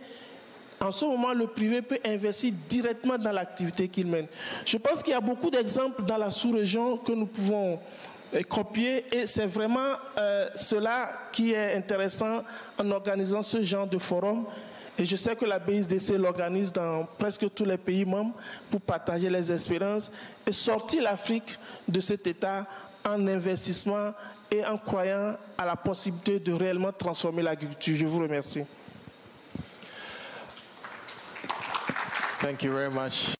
en ce moment, le privé peut investir directement dans l'activité qu'il mène. Je pense qu'il y a beaucoup d'exemples dans la sous-région que nous pouvons copier, et c'est vraiment cela qui est intéressant en organisant ce genre de forum. Et je sais que la BISDC l'organise dans presque tous les pays membres pour partager les expériences et sortir l'Afrique de cet état en investissement et en croyant à la possibilité de réellement transformer l'agriculture. Je vous remercie. Thank you very much.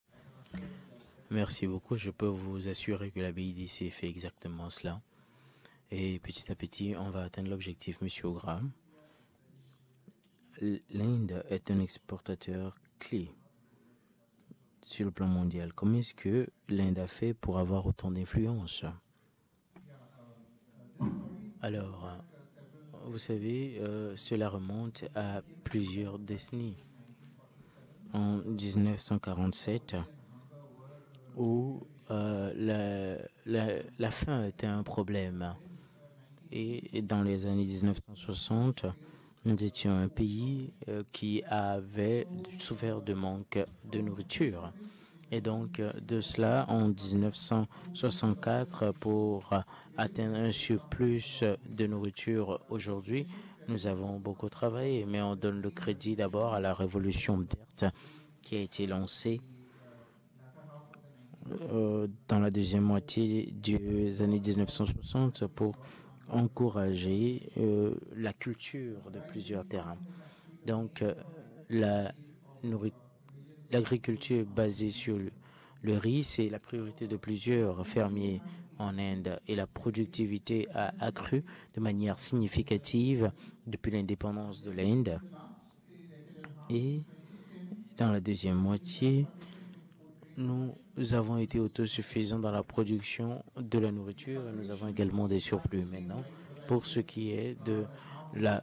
Merci beaucoup. Je peux vous assurer que la BIDC fait exactement cela. Et petit à petit, on va atteindre l'objectif, Monsieur Ogra. L'Inde est un exportateur clé sur le plan mondial. Comment est-ce que l'Inde a fait pour avoir autant d'influence? Alors, vous savez, cela remonte à plusieurs décennies. En 1947, où la faim était un problème. Et dans les années 1960, nous étions un pays qui avait souffert de manque de nourriture. Et donc, de cela, en 1964, pour atteindre un surplus de nourriture aujourd'hui, nous avons beaucoup travaillé, mais on donne le crédit d'abord à la révolution verte qui a été lancée dans la deuxième moitié des années 1960 pour encourager la culture de plusieurs terrains. Donc, l'agriculture basée sur le riz, c'est la priorité de plusieurs fermiers en Inde, et la productivité a accru de manière significative depuis l'indépendance de l'Inde. Et dans la deuxième moitié, nous avons été autosuffisants dans la production de la nourriture et nous avons également des surplus. Maintenant, pour ce qui est de la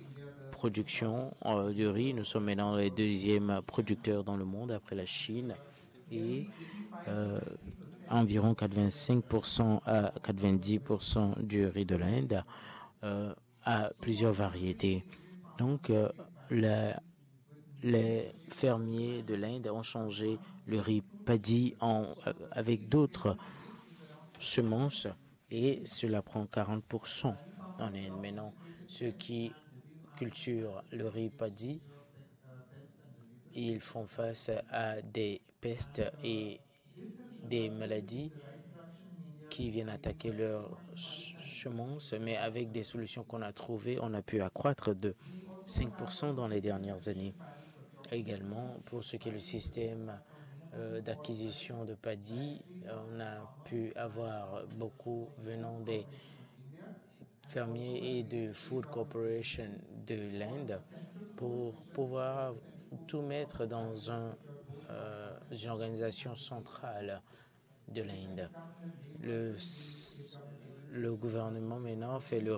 production de riz, nous sommes maintenant les deuxièmes producteurs dans le monde après la Chine et environ 85% à 90% du riz de l'Inde a plusieurs variétés. Donc, les fermiers de l'Inde ont changé le riz paddy avec d'autres semences et cela prend 40% en Inde. Maintenant, ceux qui culturent le riz paddy, ils font face à des pestes et des maladies qui viennent attaquer leurs semences, mais avec des solutions qu'on a trouvées, on a pu accroître de 5% dans les dernières années. Également, pour ce qui est le système d'acquisition de paddy, on a pu avoir beaucoup venant des fermiers et de Food Corporation de l'Inde pour pouvoir tout mettre dans une organisation centrale de l'Inde. Le gouvernement maintenant fait le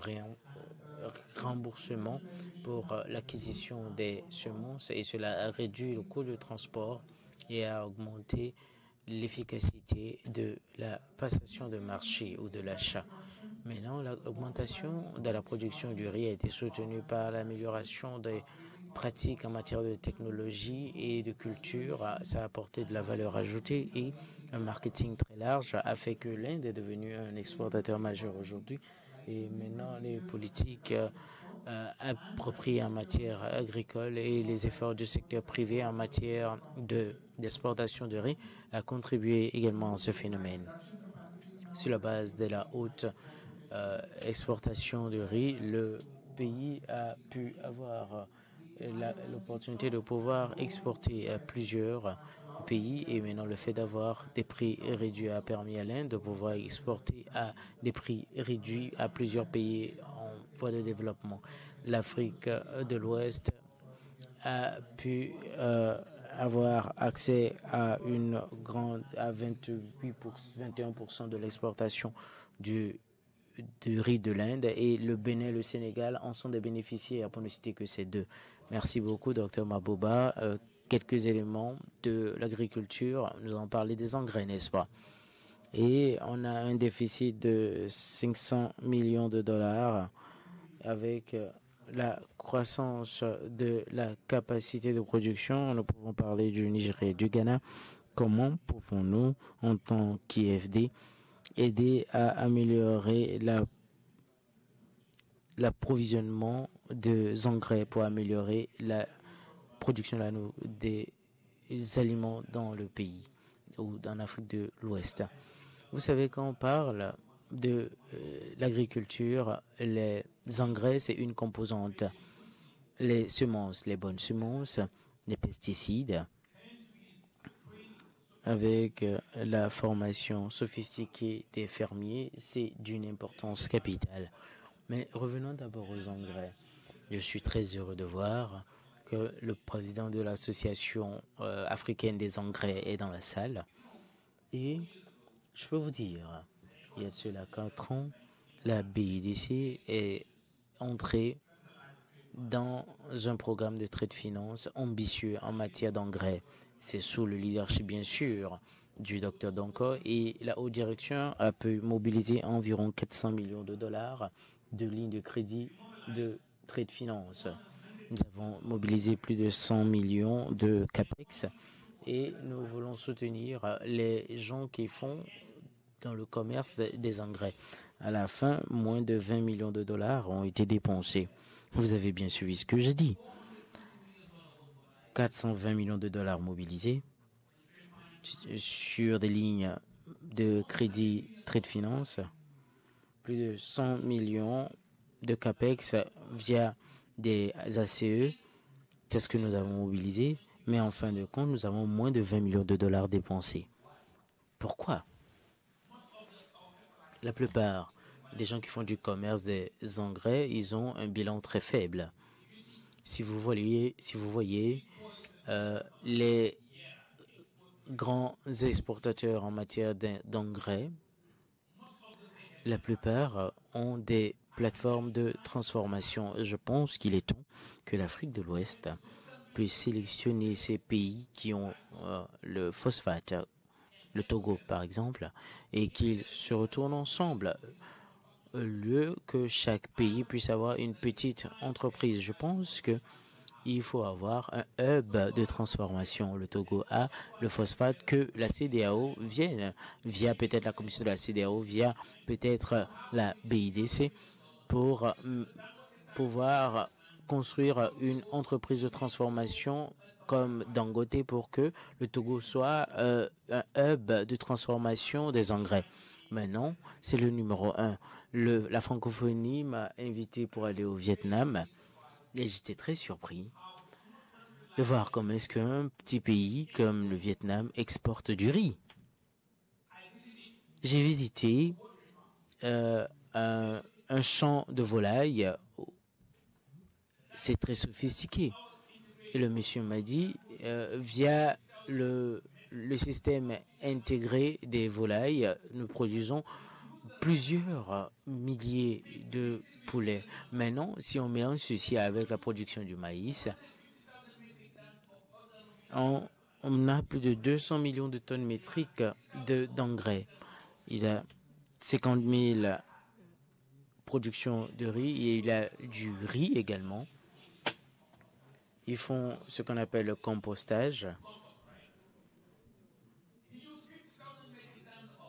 remboursement pour l'acquisition des semences et cela a réduit le coût de transport et a augmenté l'efficacité de la passation de marché ou de l'achat. Maintenant, l'augmentation de la production du riz a été soutenue par l'amélioration des pratiques en matière de technologie et de culture. Ça a apporté de la valeur ajoutée et un marketing très large a fait que l'Inde est devenue un exportateur majeur aujourd'hui. Et maintenant, les politiques appropriées en matière agricole et les efforts du secteur privé en matière d'exportation de riz a contribué également à ce phénomène. Sur la base de la haute exportation de riz, le pays a pu avoir l'opportunité de pouvoir exporter à plusieurs pays et maintenant le fait d'avoir des prix réduits a permis à l'Inde de pouvoir exporter à des prix réduits à plusieurs pays en voie de développement. L'Afrique de l'Ouest a pu avoir accès à 21% de l'exportation du riz de l'Inde et le Bénin et le Sénégal en sont des bénéficiaires pour ne citer que ces deux. Merci beaucoup, Dr Mabouba. Quelques éléments de l'agriculture. Nous avons parlé des engrais, n'est-ce pas? Et on a un déficit de 500 millions de dollars avec la croissance de la capacité de production. Nous pouvons parler du Nigeria et du Ghana. Comment pouvons-nous, en tant qu'IFD, aider à améliorer l'approvisionnement des engrais pour améliorer la production des aliments dans le pays ou en Afrique de l'Ouest? Vous savez, quand on parle de l'agriculture, les engrais, c'est une composante. Les semences, les bonnes semences, les pesticides, avec la formation sophistiquée des fermiers, c'est d'une importance capitale. Mais revenons d'abord aux engrais. Je suis très heureux de voir que le président de l'association africaine des engrais est dans la salle. Et je peux vous dire, il y a de cela 4 ans, la BIDC est entrée dans un programme de trade finance ambitieux en matière d'engrais. C'est sous le leadership, bien sûr, du Dr Donko et la haute direction a pu mobiliser environ 400 millions de dollars de lignes de crédit de trade finance. Nous avons mobilisé plus de 100 millions de CAPEX et nous voulons soutenir les gens qui font dans le commerce des engrais. À la fin, moins de 20 millions de dollars ont été dépensés. Vous avez bien suivi ce que j'ai dit. 420 millions de dollars mobilisés sur des lignes de crédit trade finance, plus de 100 millions de CAPEX via des ACE, c'est ce que nous avons mobilisé, mais en fin de compte, nous avons moins de 20 millions de dollars dépensés. Pourquoi? La plupart des gens qui font du commerce des engrais, ils ont un bilan très faible. Si vous voyez les grands exportateurs en matière d'engrais. La plupart ont des plateformes de transformation. Je pense qu'il est temps que l'Afrique de l'Ouest puisse sélectionner ces pays qui ont le phosphate, le Togo par exemple, et qu'ils se retournent ensemble, au lieu que chaque pays puisse avoir une petite entreprise. Je pense qu'il faut avoir un hub de transformation. Le Togo a le phosphate, que la CEDEAO vienne, via peut-être la commission de la CEDEAO, via peut-être la BIDC, pour pouvoir construire une entreprise de transformation comme Dangote pour que le Togo soit un hub de transformation des engrais. Maintenant, c'est le numéro 1. La francophonie m'a invité pour aller au Vietnam et j'étais très surpris de voir comment est-ce qu'un petit pays comme le Vietnam exporte du riz. J'ai visité un champ de volailles. C'est très sophistiqué. Et le monsieur m'a dit, via le système intégré des volailles, nous produisons plusieurs milliers de poulets. Maintenant, si on mélange ceci avec la production du maïs, on a plus de 200 millions de tonnes métriques d'engrais. Il y a 50 000 productions de riz et il y a du riz également. Ils font ce qu'on appelle le compostage.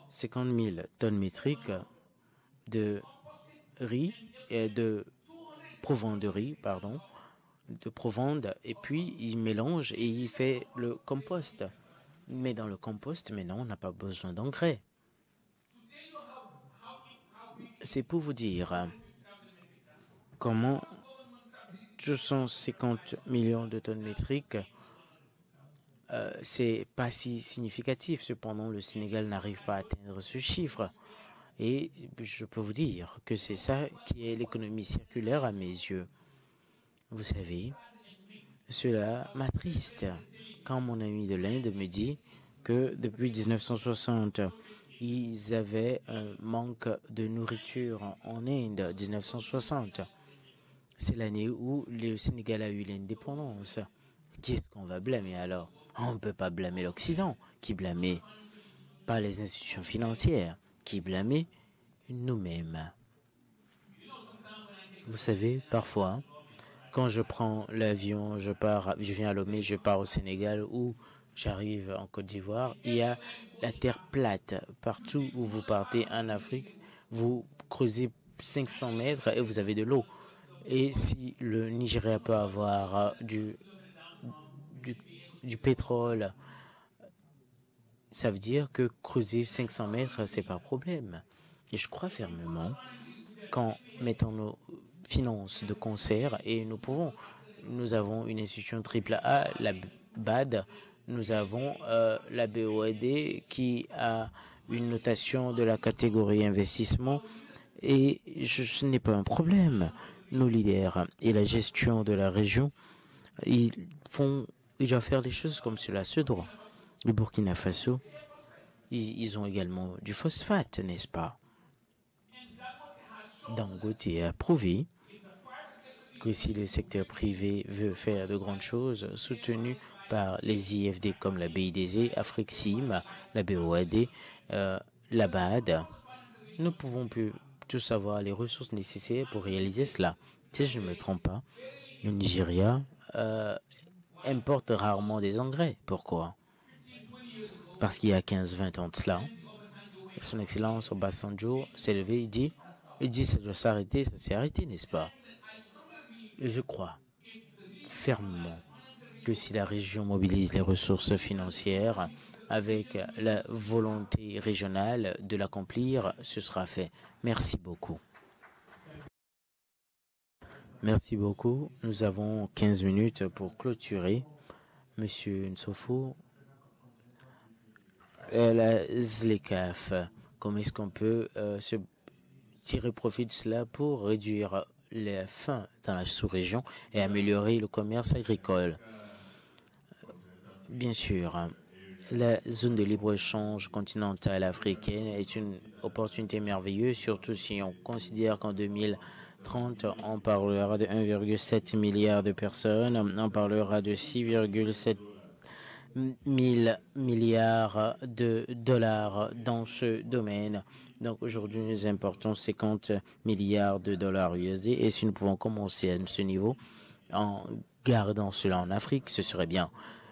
50 000 tonnes métriques de riz et de provende de riz, pardon, de provende, et puis il mélange et il fait le compost. Mais dans le compost, maintenant, on n'a pas besoin d'engrais. C'est pour vous dire comment 250 millions de tonnes métriques, c'est pas si significatif. Cependant, le Sénégal n'arrive pas à atteindre ce chiffre. Et je peux vous dire que c'est ça qui est l'économie circulaire à mes yeux. Vous savez, cela m'attriste quand mon ami de l'Inde me dit que depuis 1960, ils avaient un manque de nourriture en Inde. 1960, c'est l'année où le Sénégal a eu l'indépendance. Qui est-ce qu'on va blâmer alors? On ne peut pas blâmer l'Occident, qui blâmait pas les institutions financières, qui blâmait nous-mêmes. Vous savez, parfois, quand je prends l'avion, je viens à Lomé, je pars au Sénégal ou j'arrive en Côte d'Ivoire, il y a la terre plate. Partout où vous partez en Afrique, vous creusez 500 mètres et vous avez de l'eau. Et si le Nigeria peut avoir du pétrole, ça veut dire que creuser 500 mètres, c'est pas un problème. Et je crois fermement qu'en mettant nos finances de concert, et nous avons une institution AAA, la BAD, nous avons la BOAD qui a une notation de la catégorie investissement, et ce n'est pas un problème. Nos leaders et la gestion de la région, ils doivent faire les choses comme cela se doit. Le Burkina Faso, ils ont également du phosphate, n'est-ce pas? Dangote a prouvé que si le secteur privé veut faire de grandes choses, soutenu par les IFD comme la BIDZ, Afrixim, la BOAD, la BAD, nous pouvons plus tous avoir les ressources nécessaires pour réaliser cela. Si je ne me trompe pas, le Nigeria importe rarement des engrais. Pourquoi? Parce qu'il y a 15-20 ans de cela, son Excellence Obasanjo s'est levé, il dit ça doit s'arrêter, ça s'est arrêté, n'est-ce pas? Et je crois fermement que si la région mobilise les ressources financières avec la volonté régionale de l'accomplir, ce sera fait. Merci beaucoup. Merci beaucoup. Nous avons 15 minutes pour clôturer. Monsieur Nsofo, la ZLECAf, comment est-ce qu'on peut se tirer profit de cela pour réduire la faim dans la sous-région et améliorer le commerce agricole? Bien sûr, La zone de libre-échange continentale africaine est une opportunité merveilleuse, surtout si on considère qu'en 2030, on parlera de 1,7 milliard de personnes, on parlera de 6,7 000 milliards de dollars dans ce domaine. Donc aujourd'hui, nous importons 50 milliards de dollars USD et si nous pouvons commencer à ce niveau en gardant cela en Afrique, ce serait bien.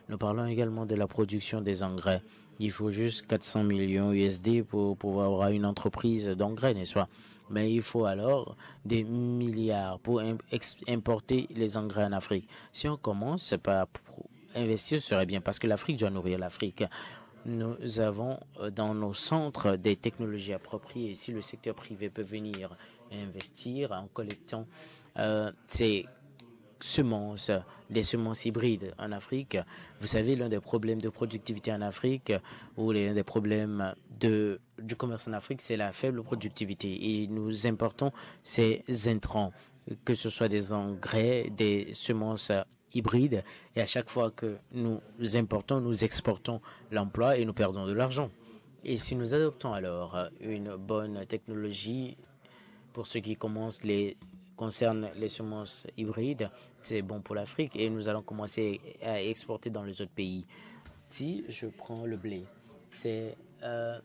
Nous parlons également de la production des engrais. Il faut juste 400 millions USD pour pouvoir avoir une entreprise d'engrais, n'est-ce pas? Mais il faut alors des milliards pour importer les engrais en Afrique. Si on commence par investir, ce serait bien parce que l'Afrique doit nourrir l'Afrique. Nous avons dans nos centres des technologies appropriées. Si le secteur privé peut venir investir en collectant ces semences, des semences hybrides en Afrique. Vous savez, l'un des problèmes de productivité en Afrique ou l'un des problèmes du commerce en Afrique, c'est la faible productivité. Et nous importons ces intrants, que ce soit des engrais, des semences hybrides. Et à chaque fois que nous importons, nous exportons l'emploi et nous perdons de l'argent. Et si nous adoptons alors une bonne technologie pour ceux qui concerne les semences hybrides, c'est bon pour l'Afrique et nous allons commencer à exporter dans les autres pays. Si je prends le blé, c'est un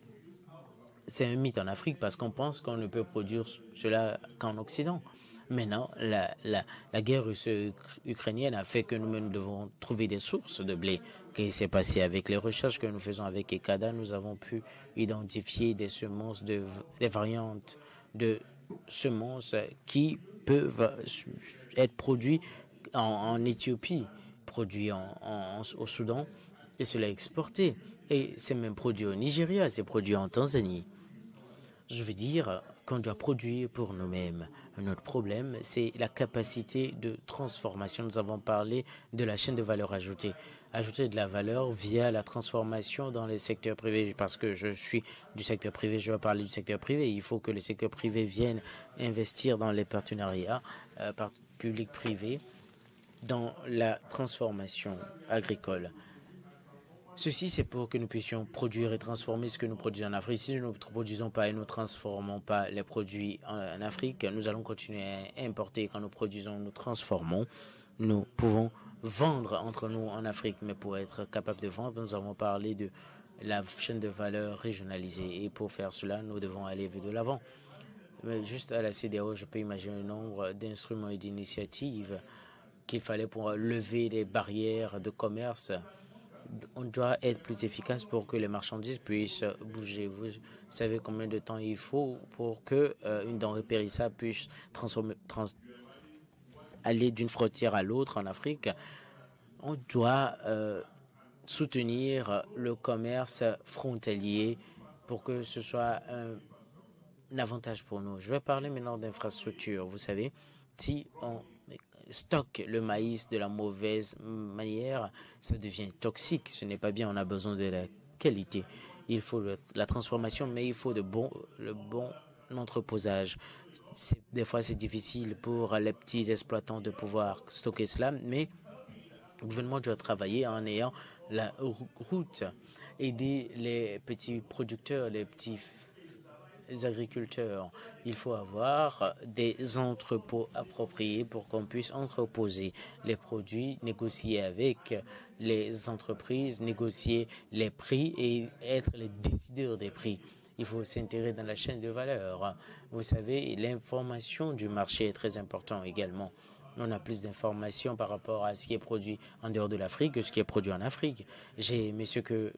mythe en Afrique parce qu'on pense qu'on ne peut produire cela qu'en Occident. Maintenant, la guerre russo-ukrainienne a fait que nous devons trouver des sources de blé. Qu'est-ce qui s'est passé avec les recherches que nous faisons avec ECADA? Nous avons pu identifier des semences, des variantes de semences qui peuvent être produits en Éthiopie, produits au Soudan, et cela est exporté. Et c'est même produit au Nigeria, c'est produit en Tanzanie. Je veux dire qu'on doit produire pour nous-mêmes. Notre problème, c'est la capacité de transformation. Nous avons parlé de la chaîne de valeur ajoutée. Ajouter de la valeur via la transformation dans les secteurs privés. Parce que je suis du secteur privé, je vais parler du secteur privé. Il faut que le secteur privé vienne investir dans les partenariats public-privé dans la transformation agricole. Ceci, c'est pour que nous puissions produire et transformer ce que nous produisons en Afrique. Si nous ne produisons pas et nous ne transformons pas les produits en Afrique, nous allons continuer à importer. Quand nous produisons, nous transformons. Nous pouvons vendre entre nous en Afrique, mais pour être capable de vendre, nous avons parlé de la chaîne de valeur régionalisée. Et pour faire cela, nous devons aller de l'avant. Mais juste à la CEDEAO, je peux imaginer un nombre d'instruments et d'initiatives qu'il fallait pour lever les barrières de commerce. On doit être plus efficace pour que les marchandises puissent bouger. Vous savez combien de temps il faut pour que une denrée périssable puisse aller d'une frontière à l'autre en Afrique. On doit soutenir le commerce frontalier pour que ce soit un avantage pour nous. Je vais parler maintenant d'infrastructure. Vous savez, si on stocke le maïs de la mauvaise manière, ça devient toxique. Ce n'est pas bien. On a besoin de la qualité. Il faut la transformation, mais il faut le bon entreposage. Des fois, c'est difficile pour les petits exploitants de pouvoir stocker cela, mais le gouvernement doit travailler en ayant la route, aider les petits producteurs, les petits agriculteurs. Il faut avoir des entrepôts appropriés pour qu'on puisse entreposer les produits, négocier avec les entreprises, négocier les prix et être les décideurs des prix. Il faut s'intéresser dans la chaîne de valeur. Vous savez, l'information du marché est très importante également. On a plus d'informations par rapport à ce qui est produit en dehors de l'Afrique que ce qui est produit en Afrique. J'ai aimé ce que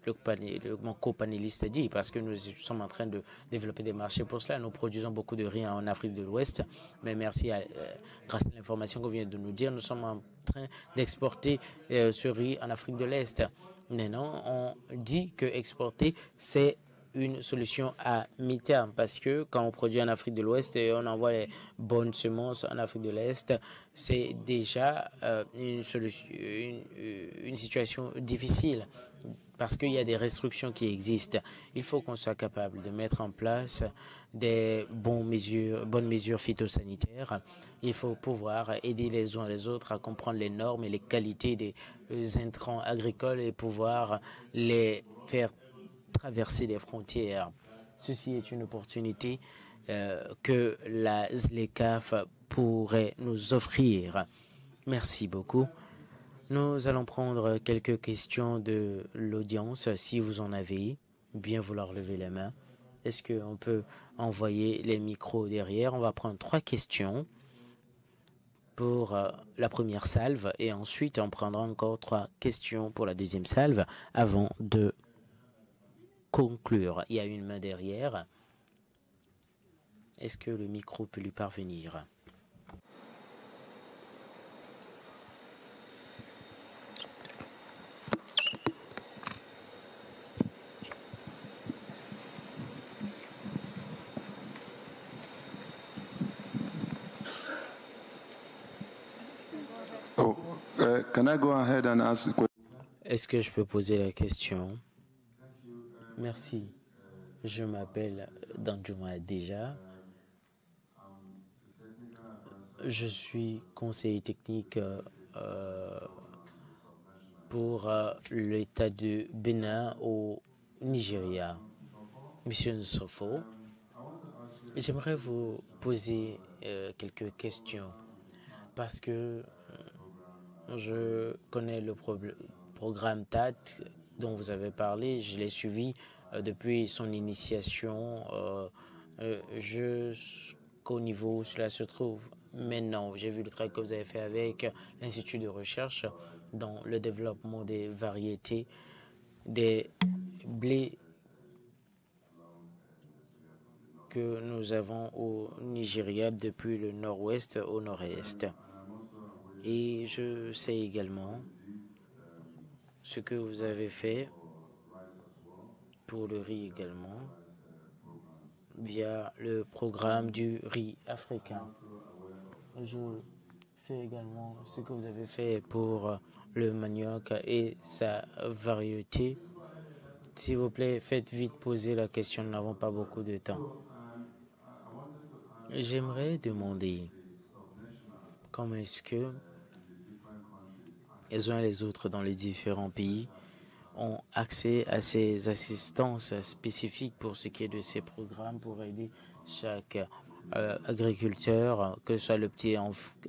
mon co-panéliste a dit parce que nous sommes en train de développer des marchés pour cela. Nous produisons beaucoup de riz en Afrique de l'Ouest, mais grâce à l'information qu'on vient de nous dire, nous sommes en train d'exporter ce riz en Afrique de l'Est. Maintenant, on dit que exporter, c'est une solution à mi-terme parce que quand on produit en Afrique de l'Ouest et on envoie les bonnes semences en Afrique de l'Est, c'est déjà une situation difficile parce qu'il y a des restrictions qui existent. Il faut qu'on soit capable de mettre en place des bonnes mesures phytosanitaires. Il faut pouvoir aider les uns les autres à comprendre les normes et les qualités des intrants agricoles et pouvoir les faire traverser les frontières. Ceci est une opportunité que la ZLECAf pourrait nous offrir. Merci beaucoup. Nous allons prendre quelques questions de l'audience. Si vous en avez, bien vouloir lever la main. Est-ce qu'on peut envoyer les micros derrière? On va prendre 3 questions pour la première salve et ensuite on prendra encore 3 questions pour la deuxième salve avant de conclure. Il y a une main derrière. Est-ce que le micro peut lui parvenir? Can I go ahead and ask the question? Est-ce que je peux poser la question? Merci. Je m'appelle Danjuma Deja. Je suis conseiller technique pour l'État de Bénin au Nigeria. Monsieur Nsofo, j'aimerais vous poser quelques questions parce que je connais le programme TAT dont vous avez parlé. Je l'ai suivi depuis son initiation. Jusqu'au niveau où cela se trouve maintenant. J'ai vu le travail que vous avez fait avec l'Institut de recherche dans le développement des variétés des blés que nous avons au Nigeria depuis le nord-ouest au nord-est. Et je sais également ce que vous avez fait pour le riz également, via le programme du riz africain. Je sais également ce que vous avez fait pour le manioc et sa variété. S'il vous plaît, faites vite poser la question, nous n'avons pas beaucoup de temps. J'aimerais demander comment est-ce que les uns et les autres dans les différents pays ont accès à ces assistances spécifiques pour ce qui est de ces programmes pour aider chaque agriculteur, que ce soit le petit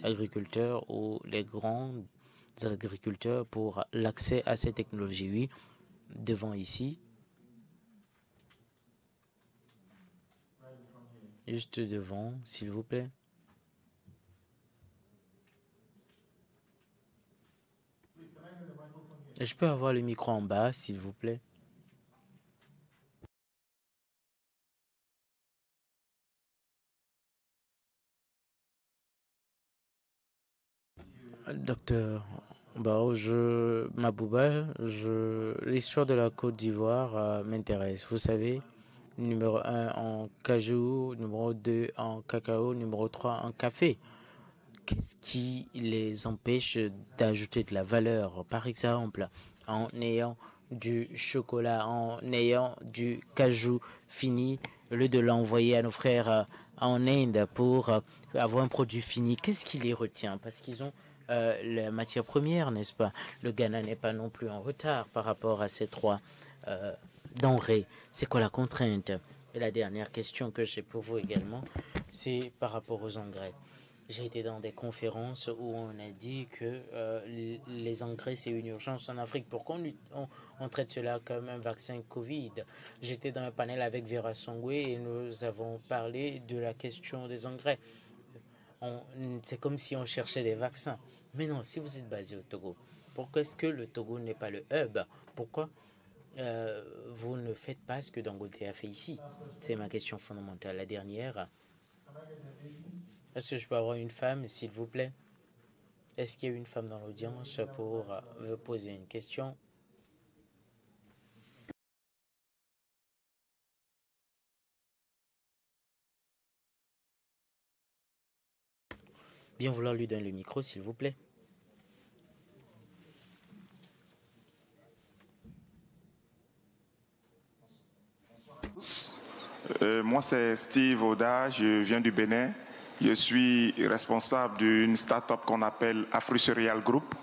agriculteur ou les grands agriculteurs, pour l'accès à ces technologies. Oui, devant ici. Juste devant, s'il vous plaît. Je peux avoir le micro en bas, s'il vous plaît. Docteur Mabouba, l'histoire de la Côte d'Ivoire m'intéresse. Vous savez, numéro 1 en cajou, numéro 2 en cacao, numéro 3 en café. Qu'est-ce qui les empêche d'ajouter de la valeur? Par exemple, en ayant du chocolat, en ayant du cajou fini, au lieu de l'envoyer à nos frères en Inde pour avoir un produit fini, qu'est-ce qui les retient? Parce qu'ils ont la matière première, n'est-ce pas? Le Ghana n'est pas non plus en retard par rapport à ces 3 denrées. C'est quoi la contrainte? Et la dernière question que j'ai pour vous également, c'est par rapport aux engrais. J'ai été dans des conférences où on a dit que les engrais, c'est une urgence en Afrique. Pourquoi on traite cela comme un vaccin Covid? J'étais dans un panel avec Vera Songwe et nous avons parlé de la question des engrais. C'est comme si on cherchait des vaccins. Mais non, si vous êtes basé au Togo, pourquoi est-ce que le Togo n'est pas le hub? Pourquoi vous ne faites pas ce que Dangote a fait ici? C'est ma question fondamentale. La dernière. Est-ce que je peux avoir une femme, s'il vous plaît? Est-ce qu'il y a une femme dans l'audience pour vous poser une question? Bien vouloir lui donner le micro, s'il vous plaît. Moi, c'est Steve Oda, je viens du Bénin. Je suis responsable d'une start-up qu'on appelle AfriCereal Group.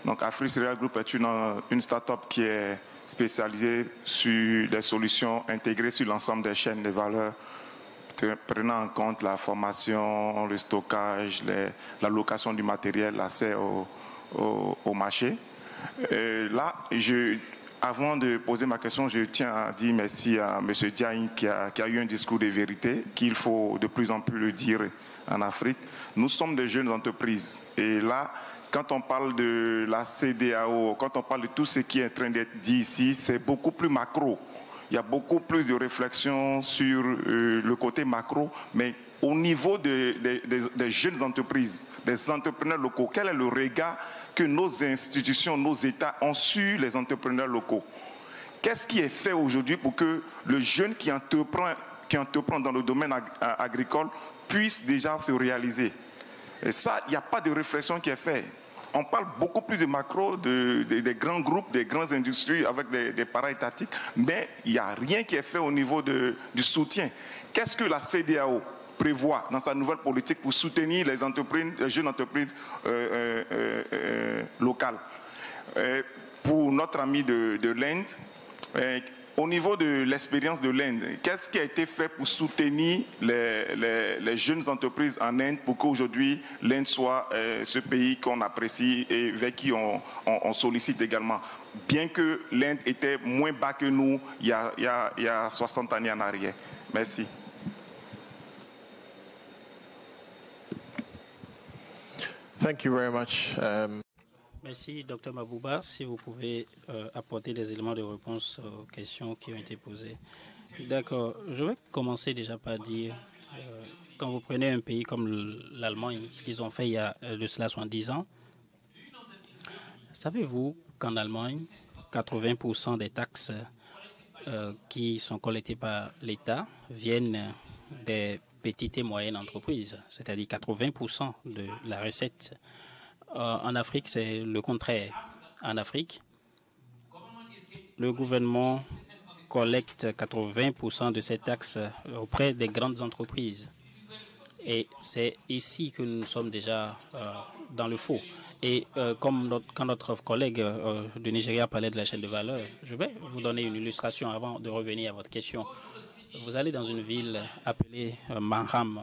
Donc, AfriCereal Group est une start-up qui est spécialisée sur des solutions intégrées sur l'ensemble des chaînes de valeur, prenant en compte la formation, le stockage, la location du matériel, l'accès au marché. Là, avant de poser ma question, je tiens à dire merci à M. Diagne qui a eu un discours de vérité, qu'il faut de plus en plus le dire en Afrique. Nous sommes des jeunes entreprises. Et là, quand on parle de la CEDEAO, quand on parle de tout ce qui est en train d'être dit ici, c'est beaucoup plus macro. Il y a beaucoup plus de réflexion sur le côté macro, mais au niveau des jeunes entreprises, des entrepreneurs locaux, quel est le regard que nos institutions, nos États ont sur les entrepreneurs locaux? Qu'est-ce qui est fait aujourd'hui pour que le jeune qui entreprend dans le domaine agricole puisse déjà se réaliser? Et ça, il n'y a pas de réflexion qui est faite. On parle beaucoup plus de macro, des grands groupes, des grandes industries avec des para-étatiques, mais il n'y a rien qui est fait au niveau du soutien. Qu'est-ce que la CEDEAO prévoit dans sa nouvelle politique pour soutenir les jeunes entreprises locales? Pour notre ami de l'Inde, au niveau de l'expérience de l'Inde, qu'est-ce qui a été fait pour soutenir les jeunes entreprises en Inde pour qu'aujourd'hui l'Inde soit ce pays qu'on apprécie et vers qui on sollicite également, bien que l'Inde était moins bas que nous il y a 60 années en arrière. Merci. Thank you very much. Merci, Dr Mabouba. Si vous pouvez apporter des éléments de réponse aux questions qui ont été posées. D'accord. Je vais commencer déjà par dire, quand vous prenez un pays comme l'Allemagne, ce qu'ils ont fait il y a de cela 70 ans, savez-vous qu'en Allemagne, 80% des taxes qui sont collectées par l'État viennent des petites et moyennes entreprises, c'est-à-dire 80% de la recette. En Afrique, c'est le contraire. En Afrique, le gouvernement collecte 80% de ces taxes auprès des grandes entreprises. Et c'est ici que nous sommes déjà dans le faux. Et quand notre collègue du Nigeria parlait de la chaîne de valeur, je vais vous donner une illustration avant de revenir à votre question. Vous allez dans une ville appelée Mannheim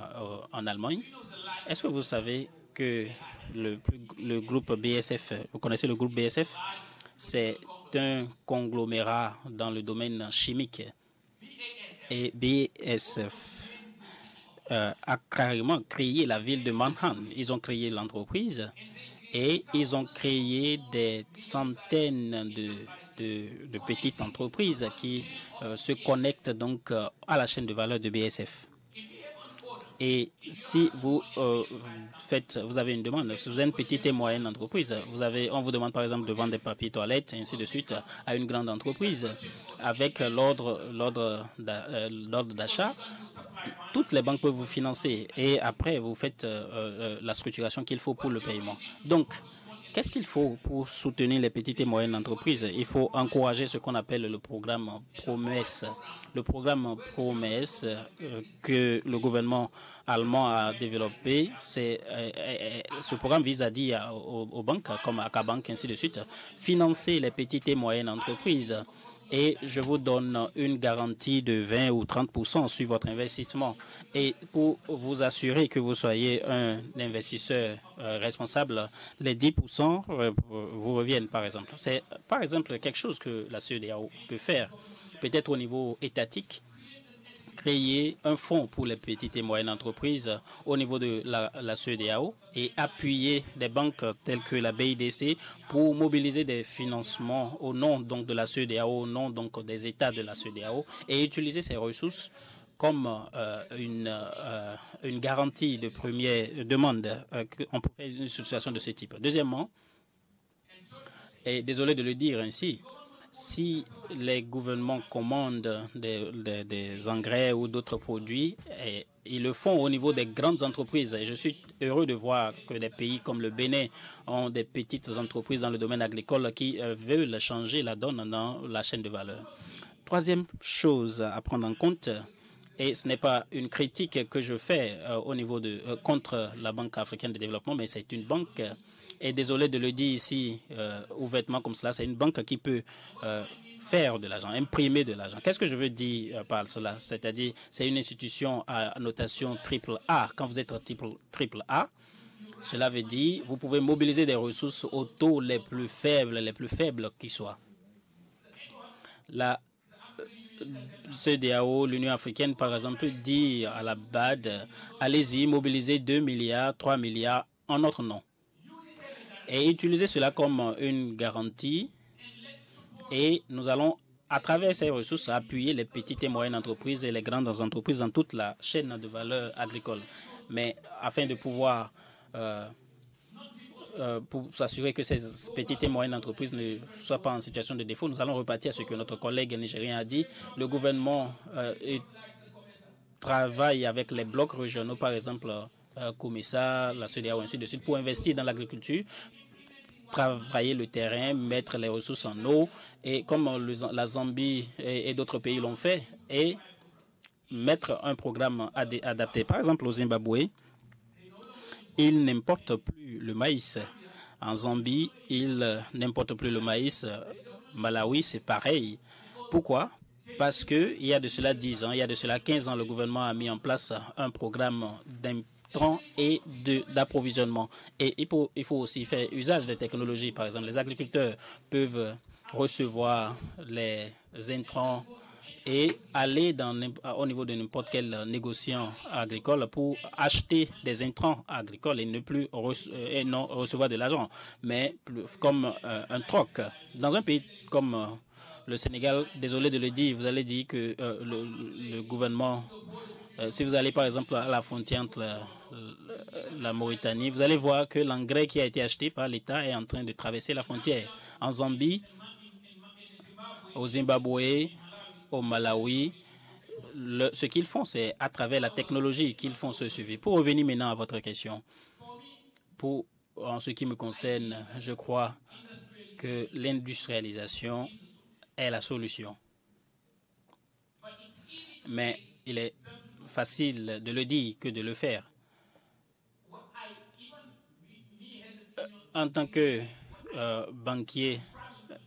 en Allemagne. Est-ce que vous savez que le groupe BASF, vous connaissez le groupe BASF? C'est un conglomérat dans le domaine chimique. Et BASF a carrément créé la ville de Mannheim. Ils ont créé l'entreprise et ils ont créé des centaines de petites entreprises qui se connectent donc à la chaîne de valeur de BASF. Et si vous vous avez une demande, si vous êtes une petite et moyenne entreprise, on vous demande par exemple de vendre des papiers toilettes, et ainsi de suite, à une grande entreprise, avec l'ordre d'achat, toutes les banques peuvent vous financer et après vous faites la structuration qu'il faut pour le paiement. Donc, qu'est-ce qu'il faut pour soutenir les petites et moyennes entreprises? Il faut encourager ce qu'on appelle le programme Promesse. Le programme Promesse que le gouvernement allemand a développé, ce programme vise à dire aux banques comme Akabank, ainsi de suite, financer les petites et moyennes entreprises. Et je vous donne une garantie de 20 ou 30% sur votre investissement. Et pour vous assurer que vous soyez un investisseur responsable, les 10% vous reviennent, par exemple. C'est, par exemple, quelque chose que la CEDEAO peut faire, peut-être au niveau étatique, créer un fonds pour les petites et moyennes entreprises au niveau de la CEDEAO et appuyer des banques telles que la BIDC pour mobiliser des financements au nom donc de la CEDEAO, au nom donc des États de la CEDEAO et utiliser ces ressources comme une garantie de première demande. On peut faire une situation de ce type. Deuxièmement, et désolé de le dire ainsi, si les gouvernements commandent des engrais ou d'autres produits, ils le font au niveau des grandes entreprises. Et je suis heureux de voir que des pays comme le Bénin ont des petites entreprises dans le domaine agricole qui veulent changer la donne dans la chaîne de valeur. Troisième chose à prendre en compte, et ce n'est pas une critique que je fais au niveau contre la Banque africaine de développement, mais c'est une banque. Et désolé de le dire ici ouvertement comme cela, c'est une banque qui peut faire de l'argent, imprimer de l'argent. Qu'est-ce que je veux dire par cela? C'est-à-dire, c'est une institution à notation triple A. Quand vous êtes triple A, cela veut dire vous pouvez mobiliser des ressources au taux les plus faibles qui soient. La CEDEAO, l'Union africaine, par exemple, peut dire à la BAD, allez-y, mobilisez 2 milliards, 3 milliards en notre nom. Et utiliser cela comme une garantie. Et nous allons, à travers ces ressources, appuyer les petites et moyennes entreprises et les grandes entreprises dans toute la chaîne de valeur agricole. Mais afin de pouvoir pour s'assurer que ces petites et moyennes entreprises ne soient pas en situation de défaut, nous allons repartir à ce que notre collègue nigérien a dit. Le gouvernement travaille avec les blocs régionaux, par exemple COMESA, la CEDEAO, ainsi de suite, pour investir dans l'agriculture, travailler le terrain, mettre les ressources en eau, et comme la Zambie et d'autres pays l'ont fait, et mettre un programme adapté. Par exemple, au Zimbabwe, ils n'importent plus le maïs. En Zambie, ils n'importent plus le maïs. Malawi, c'est pareil. Pourquoi? Parce qu'il y a de cela 10 ans, il y a de cela 15 ans, le gouvernement a mis en place un programme d'intrants et d'approvisionnement. Et il faut aussi faire usage des technologies. Par exemple, les agriculteurs peuvent recevoir les intrants et aller au niveau de n'importe quel négociant agricole pour acheter des intrants agricoles et ne plus non recevoir de l'argent, mais comme un troc. Dans un pays comme le Sénégal, désolé de le dire, vous allez dire que le gouvernement, si vous allez par exemple à la frontière entre la Mauritanie, vous allez voir que l'engrais qui a été acheté par l'État est en train de traverser la frontière. En Zambie, au Zimbabwe, au Malawi, ce qu'ils font, c'est à travers la technologie qu'ils font ce suivi. Pour revenir maintenant à votre question, en ce qui me concerne, je crois que l'industrialisation est la solution. Mais il est facile de le dire que de le faire. En tant que banquier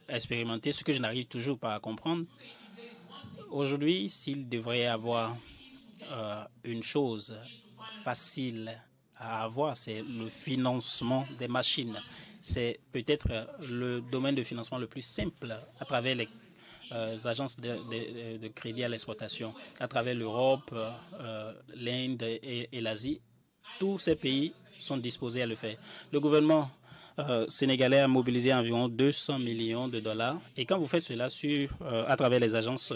expérimenté, ce que je n'arrive toujours pas à comprendre, aujourd'hui, s'il devrait y avoir une chose facile à avoir, c'est le financement des machines. C'est peut-être le domaine de financement le plus simple à travers les agences de crédit à l'exportation, à travers l'Europe, l'Inde et l'Asie. Tous ces pays sont disposés à le faire. Le gouvernement sénégalais a mobilisé environ 200 millions de dollars. Et quand vous faites cela à travers les agences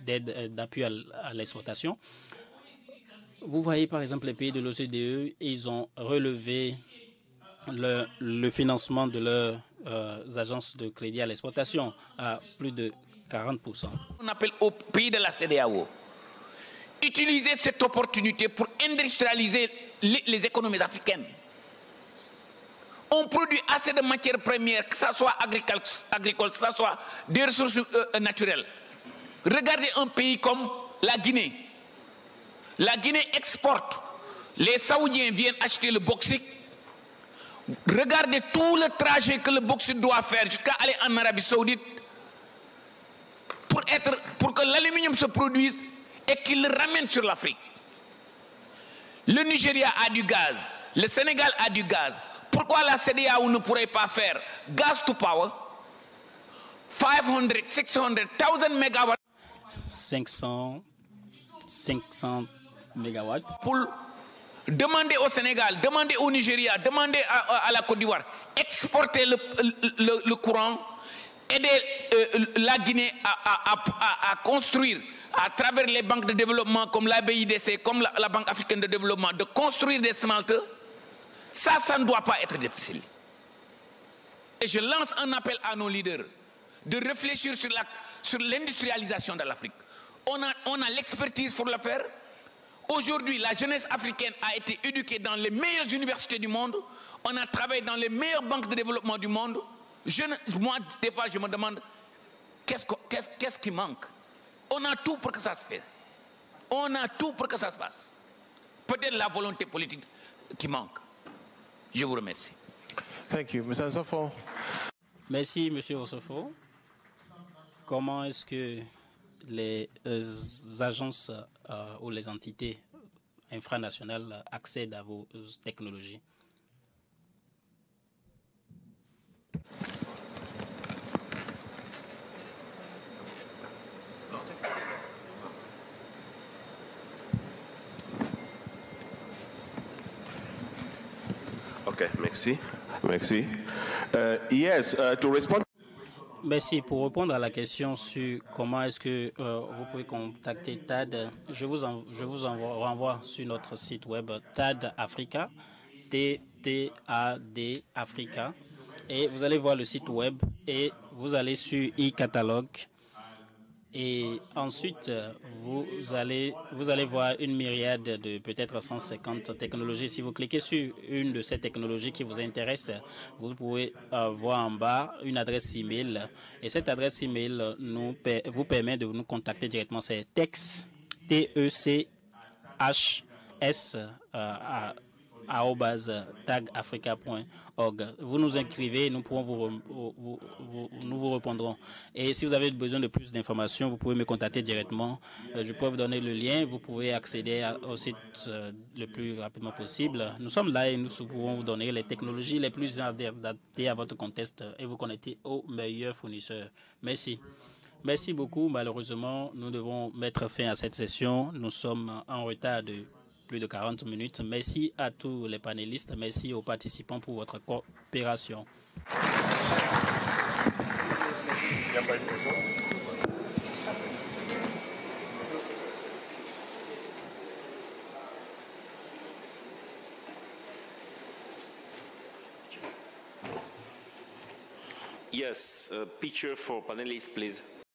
d'aide d'appui à l'exportation, vous voyez par exemple les pays de l'OCDE, ils ont relevé le financement de leurs agences de crédit à l'exportation à plus de 40%. On appelle aux pays de la CEDEAO, utiliser cette opportunité pour industrialiser les économies africaines. On produit assez de matières premières, que ce soit agricole, que ce soit des ressources naturelles. Regardez un pays comme la Guinée. La Guinée exporte. Les Saoudiens viennent acheter le bauxite. Regardez tout le trajet que le bauxite doit faire jusqu'à aller en Arabie Saoudite pour que l'aluminium se produise et qu'il le ramène sur l'Afrique. Le Nigeria a du gaz. Le Sénégal a du gaz. Pourquoi la CEDEAO ne pourrait pas faire gas to power 500, 600, 1000 mégawatts 500 mégawatts pour demander au Sénégal, demander au Nigeria, demander à la Côte d'Ivoire, exporter le courant, aider la Guinée à construire à travers les banques de développement comme la BIDC, comme la Banque africaine de développement, de construire des smelters. Ça ne doit pas être difficile. Et je lance un appel à nos leaders de réfléchir sur l'industrialisation de l'Afrique. On a l'expertise pour le faire. Aujourd'hui, la jeunesse africaine a été éduquée dans les meilleures universités du monde. On a travaillé dans les meilleures banques de développement du monde. Moi, des fois, je me demande qu'est-ce qui manque. On a tout pour que ça se fasse. On a tout pour que ça se fasse. Peut-être la volonté politique qui manque. Je vous remercie. Thank you. Mr. Osofo. Merci, M. Osofo. comment est-ce que les agences ou les entités infranationales accèdent à vos technologies? Okay, merci. Merci. Yes, to respond. Merci. Pour répondre à la question sur comment est-ce que vous pouvez contacter TAD, je vous renvoie sur notre site web TAD Africa, TTAD Africa, et vous allez voir le site web et vous allez sur e-catalogue. Et ensuite, vous allez voir une myriade de peut-être 150 technologies. Si vous cliquez sur une de ces technologies qui vous intéresse, vous pouvez voir en bas une adresse email. Et cette adresse email vous permet de nous contacter directement. C'est TECHS, TECHS, @tagafrica.org. Vous nous inscrivez, nous pourrons nous vous répondrons. Et si vous avez besoin de plus d'informations, vous pouvez me contacter directement. Je peux vous donner le lien. Vous pouvez accéder au site le plus rapidement possible. Nous sommes là et nous pourrons vous donner les technologies les plus adaptées à votre contexte et vous connecter aux meilleurs fournisseurs. Merci. Merci beaucoup. Malheureusement, nous devons mettre fin à cette session. Nous sommes en retard de plus de 40 minutes. Merci à tous les panélistes. Merci aux participants pour votre coopération. Yes, a picture for panelists, please.